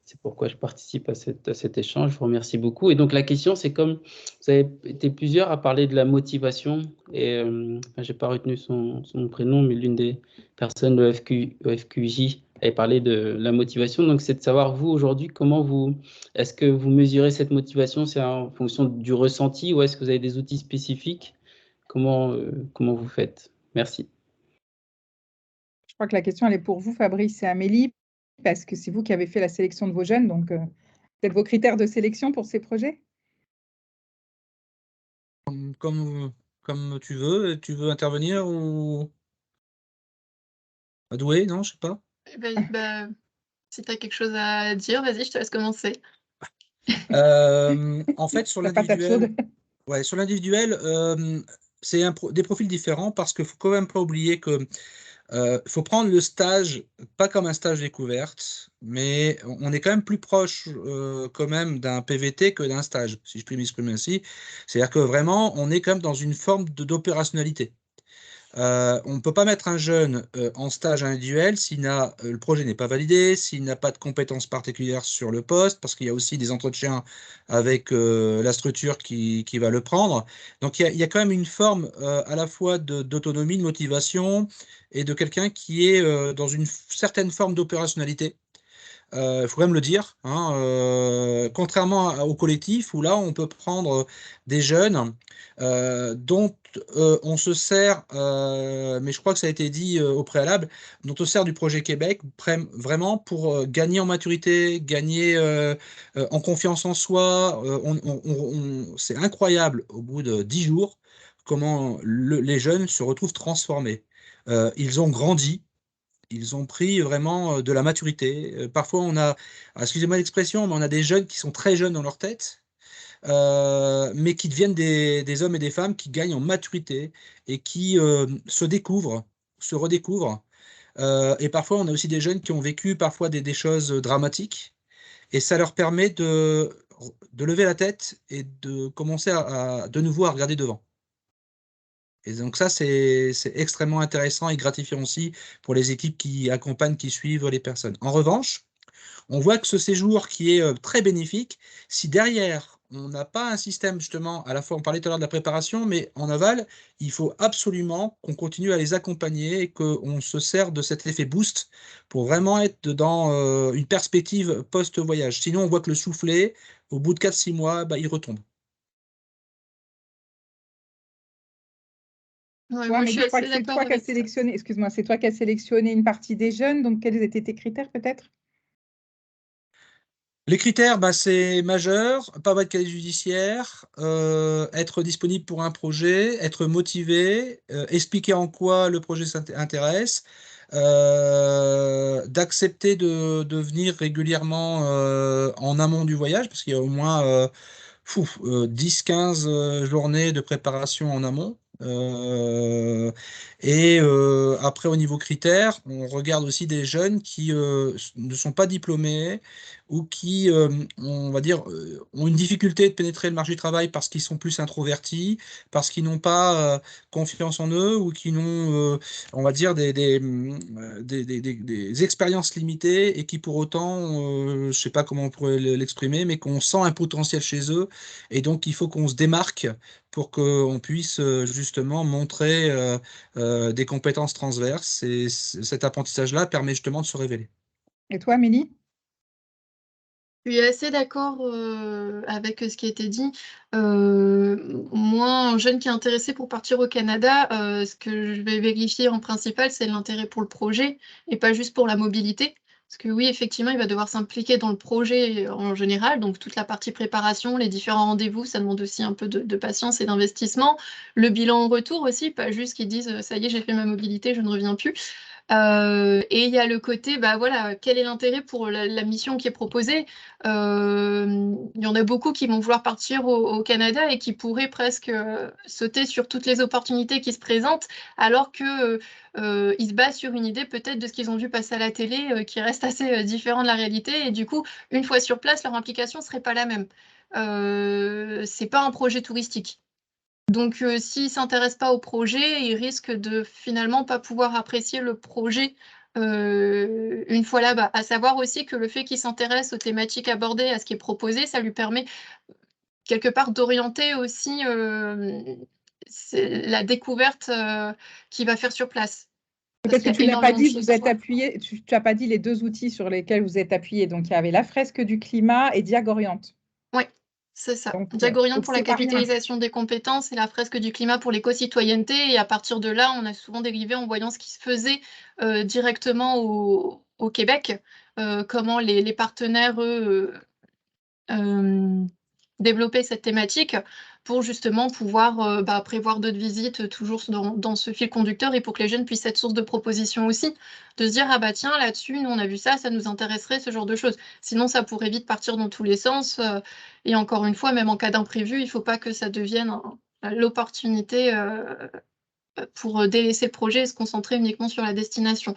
C'est pourquoi je participe à cet échange. Je vous remercie beaucoup. Et donc, la question, c'est comme vous avez été plusieurs à parler de la motivation. Et je n'ai pas retenu son prénom, mais l'une des personnes de EFQJ avait parlé de la motivation. Donc, c'est de savoir, vous, aujourd'hui, est-ce que vous mesurez cette motivation? C'est en fonction du ressenti, ou est-ce que vous avez des outils spécifiques? Comment vous faites? Merci. Je crois que la question, elle est pour vous, Fabrice et Amélie, parce que c'est vous qui avez fait la sélection de vos jeunes, donc peut-être vos critères de sélection pour ces projets? Comme tu veux intervenir ou Adoué, non, je sais pas. Si tu as quelque chose à dire, vas-y, je te laisse commencer. En fait, sur La patate l'individuel, chaude. ouais, sur l'individuel, c'est des profils différents parce qu'il faut quand même pas oublier que faut prendre le stage pas comme un stage découverte, mais on est quand même plus proche quand même d'un PVT que d'un stage, si je puis m'exprimer ainsi. C'est-à-dire que vraiment, on est quand même dans une forme d'opérationnalité. On ne peut pas mettre un jeune en stage individuel si le projet n'est pas validé, s'il n'a pas de compétences particulières sur le poste, parce qu'il y a aussi des entretiens avec la structure qui va le prendre. Donc il y a quand même une forme à la fois d'autonomie, de motivation et de quelqu'un qui est dans une certaine forme d'opérationnalité. Il faut quand même le dire, hein, contrairement au collectif où là on peut prendre des jeunes dont on se sert, mais je crois que ça a été dit au préalable, dont on se sert du projet Québec vraiment pour gagner en maturité, gagner en confiance en soi. C'est incroyable au bout de 10 jours comment les jeunes se retrouvent transformés. Ils ont grandi. Ils ont pris vraiment de la maturité. Parfois, excusez-moi l'expression, mais on a des jeunes qui sont très jeunes dans leur tête, mais qui deviennent des hommes et des femmes qui gagnent en maturité et qui se découvrent, se redécouvrent. Et parfois, on a aussi des jeunes qui ont vécu parfois des choses dramatiques, et ça leur permet de lever la tête et de commencer de nouveau à regarder devant. Et donc ça, c'est extrêmement intéressant et gratifiant aussi pour les équipes qui accompagnent, qui suivent les personnes. En revanche, on voit que ce séjour qui est très bénéfique, si derrière, on n'a pas un système justement, à la fois on parlait tout à l'heure de la préparation, mais en aval, il faut absolument qu'on continue à les accompagner et qu'on se sert de cet effet boost pour vraiment être dans une perspective post-voyage. Sinon, on voit que le soufflet, au bout de 4-6 mois, bah, il retombe. Ouais, Ouais, moi, mais je suis je crois assez que c'est d'accord toi qui as avec ça. sélectionné, excuse-moi, c'est toi qui as sélectionné une partie des jeunes, donc quels étaient tes critères peut-être? Les critères, bah, c'est majeur, pas avoir de casier judiciaire, être disponible pour un projet, être motivé, expliquer en quoi le projet s'intéresse, d'accepter de venir régulièrement en amont du voyage, parce qu'il y a au moins 10-15 journées de préparation en amont. Après, au niveau critères, on regarde aussi des jeunes qui ne sont pas diplômés ou qui, on va dire, ont une difficulté de pénétrer le marché du travail parce qu'ils sont plus introvertis, parce qu'ils n'ont pas confiance en eux ou qui n'ont, on va dire, des expériences limitées et qui pour autant, je ne sais pas comment on pourrait l'exprimer, mais qu'on sent un potentiel chez eux et donc il faut qu'on se démarque pour qu'on puisse justement montrer des compétences transverses et cet apprentissage-là permet justement de se révéler. Et toi, Amélie? Je suis assez d'accord avec ce qui a été dit. Moi, un jeune qui est intéressé pour partir au Canada, ce que je vais vérifier en principal, c'est l'intérêt pour le projet et pas juste pour la mobilité. Parce que oui, effectivement, il va devoir s'impliquer dans le projet en général, donc toute la partie préparation, les différents rendez-vous, ça demande aussi un peu de patience et d'investissement. Le bilan en retour aussi, pas juste qu'ils disent ça y est, j'ai fait ma mobilité, je ne reviens plus. Et il y a le côté, bah voilà, quel est l'intérêt pour la mission qui est proposée? Il y en a beaucoup qui vont vouloir partir au Canada et qui pourraient presque sauter sur toutes les opportunités qui se présentent, alors que ils se basent sur une idée peut-être de ce qu'ils ont vu passer à la télé, qui reste assez différent de la réalité. Et du coup, une fois sur place, leur implication serait pas la même. C'est pas un projet touristique. Donc, s'ils ne s'intéressent pas au projet, ils risquent de finalement pas pouvoir apprécier le projet une fois là-bas. À savoir aussi que le fait qu'ils s'intéressent aux thématiques abordées, à ce qui est proposé, ça lui permet quelque part d'orienter aussi la découverte qu'il va faire sur place. Parce Peut-être que qu'il y a tu l'as pas énormément de dit, choses vous à êtes voir. appuyé, tu n'as pas dit les deux outils sur lesquels vous êtes appuyé. Donc, il y avait la fresque du climat et Diagoriante. Oui, c'est ça. Donc, Diagorion pour la c'est pas rien. capitalisation des compétences et la fresque du climat pour l'éco-citoyenneté. Et à partir de là, on a souvent dérivé en voyant ce qui se faisait directement au Québec, comment les partenaires, eux, développer cette thématique pour justement pouvoir prévoir d'autres visites toujours dans ce fil conducteur et pour que les jeunes puissent être source de propositions aussi, de se dire ah bah tiens là-dessus nous on a vu ça, ça nous intéresserait ce genre de choses. Sinon ça pourrait vite partir dans tous les sens et encore une fois même en cas d'imprévu il faut pas que ça devienne l'opportunité pour délaisser le projet et se concentrer uniquement sur la destination.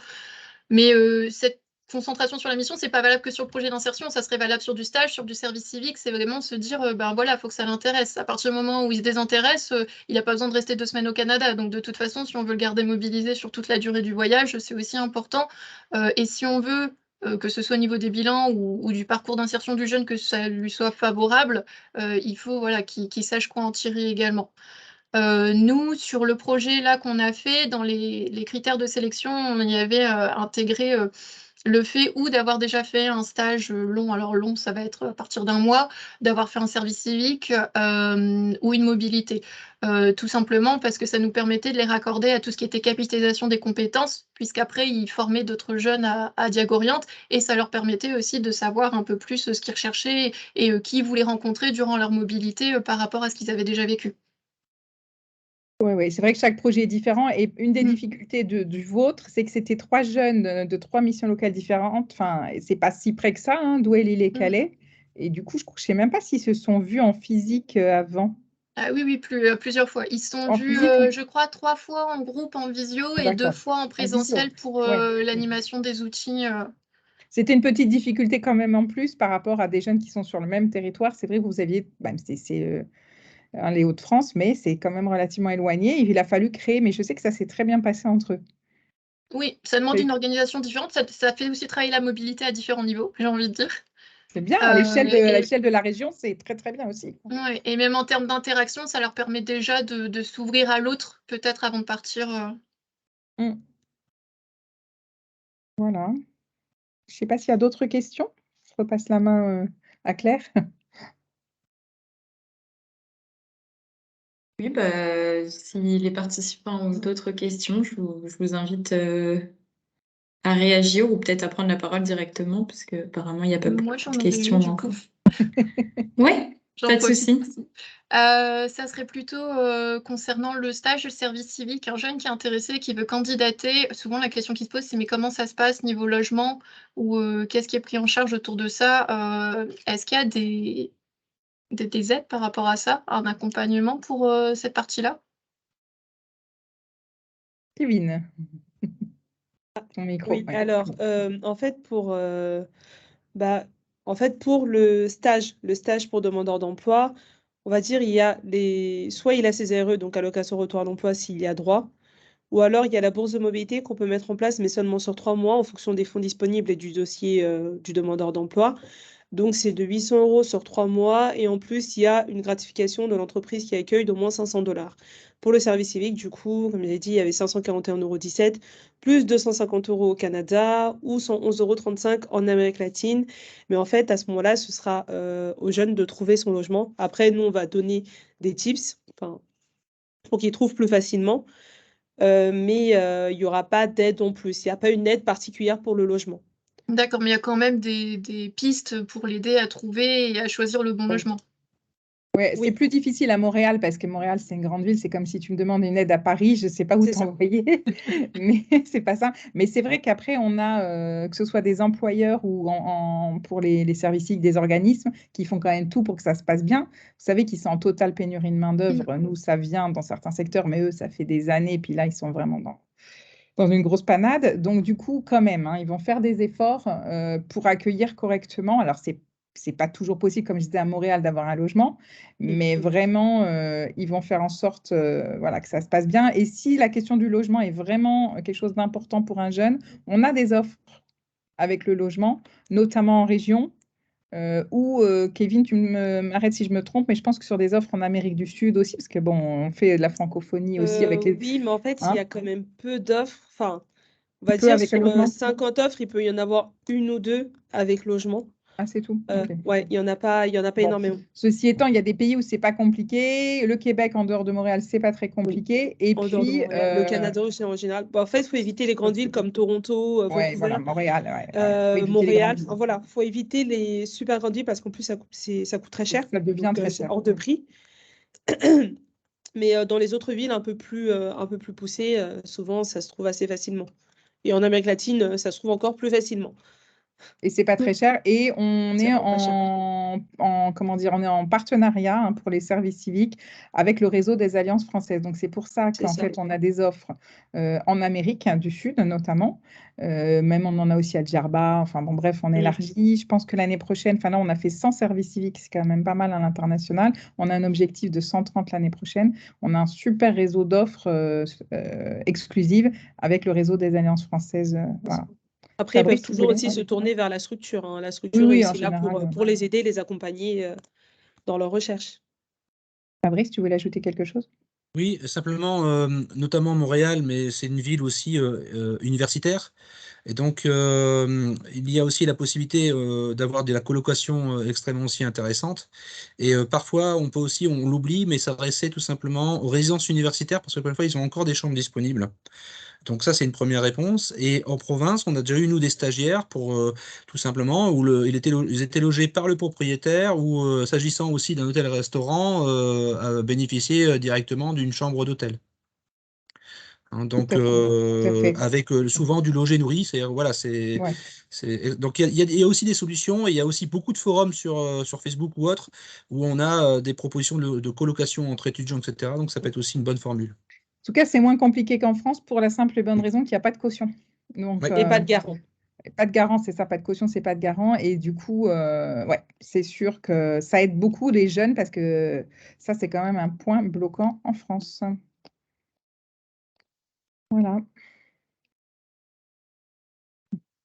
Mais cette concentration sur la mission, c'est pas valable que sur le projet d'insertion, ça serait valable sur du stage, sur du service civique, c'est vraiment se dire, ben voilà, il faut que ça l'intéresse. À partir du moment où il se désintéresse, il n'a pas besoin de rester 2 semaines au Canada. Donc de toute façon, si on veut le garder mobilisé sur toute la durée du voyage, c'est aussi important. Et si on veut que ce soit au niveau des bilans ou du parcours d'insertion du jeune, que ça lui soit favorable, il faut voilà, qu'il sache quoi en tirer également. Nous, sur le projet là qu'on a fait, dans les critères de sélection, on y avait intégré le fait ou d'avoir déjà fait un stage long, alors long, ça va être à partir d'1 mois, d'avoir fait un service civique ou une mobilité. Tout simplement parce que ça nous permettait de les raccorder à tout ce qui était capitalisation des compétences, puisqu'après, ils formaient d'autres jeunes à Diagoriante et ça leur permettait aussi de savoir un peu plus ce qu'ils recherchaient et qui ils voulaient rencontrer durant leur mobilité par rapport à ce qu'ils avaient déjà vécu. Oui, c'est vrai que chaque projet est différent et une des difficultés du vôtre, c'est que c'était 3 jeunes de 3 missions locales différentes. Enfin, c'est pas si près que ça, hein, Douai, Lille et Calais. Et du coup, je ne sais même pas s'ils se sont vus en physique avant. Ah oui, plusieurs fois. Ils se sont En vus, physique, je crois, 3 fois en groupe en visio et 2 d'accord. fois en En présentiel visio. pour Ouais. l'animation des outils. C'était une petite difficulté quand même en plus par rapport à des jeunes qui sont sur le même territoire. C'est vrai que vous aviez, c'est les Hauts-de-France, mais c'est quand même relativement éloigné. Il a fallu créer, mais je sais que ça s'est très bien passé entre eux. Oui, ça demande une organisation différente. Ça fait aussi travailler la mobilité à différents niveaux, j'ai envie de dire. C'est bien, à l'échelle de la région, c'est très très bien aussi. Ouais, et même en termes d'interaction, ça leur permet déjà de s'ouvrir à l'autre, peut-être avant de partir. Voilà. Je ne sais pas s'il y a d'autres questions. Je repasse la main à Claire. Oui, bah, si les participants ont d'autres questions, je vous invite à réagir ou peut-être à prendre la parole directement, parce que apparemment il n'y a pas Moi, beaucoup j'en de aurais questions une, du encore. coup. Oui, J'en pas de profite souci. aussi. Ça serait plutôt concernant le stage de service civique. Un jeune qui est intéressé, qui veut candidater, souvent la question qui se pose, c'est mais comment ça se passe niveau logement ou qu'est-ce qui est pris en charge autour de ça? Est-ce qu'il y a des aides par rapport à ça, un accompagnement pour cette partie-là? Kevin, ton micro. Oui, Ouais. alors, en fait, pour le stage pour demandeur d'emploi, on va dire, soit il a ses ARE, donc allocation retour à l'emploi s'il y a droit, ou alors il y a la bourse de mobilité qu'on peut mettre en place, mais seulement sur 3 mois en fonction des fonds disponibles et du dossier du demandeur d'emploi. Donc, c'est de 800 € sur 3 mois et en plus, il y a une gratification de l'entreprise qui accueille d'au moins 500 $. Pour le service civique, du coup, comme je l'ai dit, il y avait 541,17 € plus 250 € au Canada ou 111,35 € en Amérique latine. Mais en fait, à ce moment-là, ce sera aux jeunes de trouver son logement. Après, nous, on va donner des tips pour qu'ils trouvent plus facilement. Mais il n'y aura pas d'aide en plus. Il n'y a pas une aide particulière pour le logement. D'accord, mais il y a quand même des pistes pour l'aider à trouver et à choisir le bon logement. Ouais, c'est Oui. plus difficile à Montréal parce que Montréal, c'est une grande ville. C'est comme si tu me demandes une aide à Paris, je ne sais pas où C'est ça. t'envoyer, mais c'est pas ça. Mais c'est vrai qu'après, on a, que ce soit des employeurs ou pour les services civiques, des organismes qui font quand même tout pour que ça se passe bien. Vous savez qu'ils sont en totale pénurie de main-d'œuvre. Nous, ça vient dans certains secteurs, mais eux, ça fait des années. Puis là, ils sont vraiment dans une grosse panade. Donc, du coup, quand même, hein, ils vont faire des efforts pour accueillir correctement. Alors, c'est pas toujours possible, comme je disais à Montréal, d'avoir un logement, mais vraiment, ils vont faire en sorte voilà, que ça se passe bien. Et si la question du logement est vraiment quelque chose d'important pour un jeune, on a des offres avec le logement, notamment en région. Ou Kevin, tu m'arrêtes si je me trompe, mais je pense que sur des offres en Amérique du Sud aussi, parce que bon, on fait de la francophonie aussi avec les. Oui, mais en fait, il y Hein, a quand même peu d'offres. Enfin, on va peu dire avec le sur logement. 50 offres, il peut y en avoir une ou deux avec logement. Ah, c'est tout. Ok. Ouais, il n'y en a pas Bon. énormément. Ceci étant, il y a des pays où c'est pas compliqué. Le Québec, en dehors de Montréal, c'est pas très compliqué. Et En dehors de puis, Montréal. Le Canada aussi en général. Bon, en fait, il faut éviter les grandes villes comme Toronto, ouais, Vancouver, voilà, Montréal. Faut éviter les Montréal. grandes villes. Voilà, il faut éviter les super grandes villes parce qu'en plus, ça coûte très cher. Ça devient Donc, très c'est cher. hors de prix. Mais dans les autres villes un peu plus poussées, souvent, ça se trouve assez facilement. Et en Amérique latine, ça se trouve encore plus facilement. Et c'est pas très cher. Et on C'est est pas cher. comment dire, on est en partenariat pour les services civiques avec le réseau des Alliances françaises. Donc c'est pour ça C'est qu'en ça. fait on a des offres en Amérique du Sud notamment. Même on en a aussi à Djerba. Enfin bon bref, on élargit. Je pense que l'année prochaine, enfin là on a fait 100 services civiques, c'est quand même pas mal à l'international. On a un objectif de 130 l'année prochaine. On a un super réseau d'offres exclusives avec le réseau des Alliances françaises. Voilà. Après, ils peuvent Fabrice, tu toujours voulais? aussi Ouais. se tourner vers la structure. Hein. La structure Oui, est en aussi là général. pour les aider, les accompagner dans leur recherche. Fabrice, tu voulais ajouter quelque chose? Oui, simplement, notamment Montréal, mais c'est une ville aussi universitaire. Et donc, il y a aussi la possibilité d'avoir de la colocation extrêmement aussi intéressante. Et parfois, on peut aussi, on l'oublie, mais s'adresser tout simplement aux résidences universitaires, parce que parfois, ils ont encore des chambres disponibles. Donc ça, c'est une première réponse. Et en province, on a déjà eu, nous, des stagiaires pour tout simplement, où ils étaient logés par le propriétaire, ou s'agissant aussi d'un hôtel-restaurant, à bénéficier directement d'une chambre d'hôtel. Hein, donc, Tout à fait. avec souvent du logé nourri, voilà, Ouais. donc il y a aussi des solutions, et il y a aussi beaucoup de forums sur Facebook ou autres où on a des propositions de colocation entre étudiants, etc. Donc ça peut être aussi une bonne formule. En tout cas, c'est moins compliqué qu'en France pour la simple et bonne raison qu'il n'y a pas de caution. Donc, Ouais. Et pas de garant. pas de garant, c'est ça, pas de caution, c'est pas de garant. Et du coup, ouais, c'est sûr que ça aide beaucoup les jeunes parce que ça, c'est quand même un point bloquant en France. Voilà.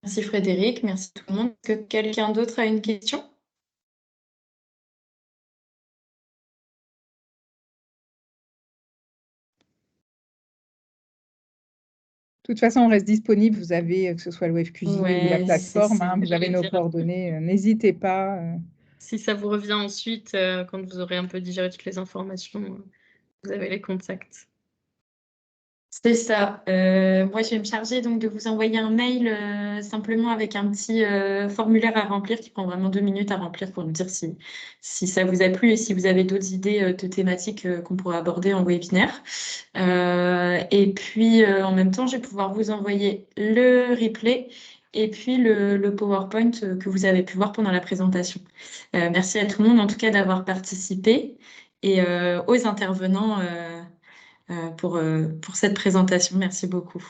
Merci Frédéric, merci tout le monde. Est-ce que quelqu'un d'autre a une question? De toute façon, on reste disponible. Vous avez, que ce soit le Wave Cuisine ou la Ouais, c'est plateforme, ça. vous avez nos coordonnées. N'hésitez pas. Si ça vous revient ensuite, quand vous aurez un peu digéré toutes les informations, vous avez les contacts. C'est ça. Moi, je vais me charger donc de vous envoyer un mail simplement avec un petit formulaire à remplir qui prend vraiment 2 minutes à remplir pour nous dire si ça vous a plu et si vous avez d'autres idées de thématiques qu'on pourrait aborder en webinaire. Et puis, en même temps, je vais pouvoir vous envoyer le replay et puis le PowerPoint que vous avez pu voir pendant la présentation. Merci à tout le monde, en tout cas, d'avoir participé et aux intervenants pour cette présentation. Merci beaucoup.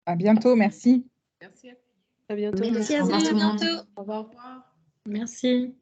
À bientôt. Merci. Merci. À bientôt. Merci à Au vous. revoir Tout tout le le monde. monde. Au revoir. Merci.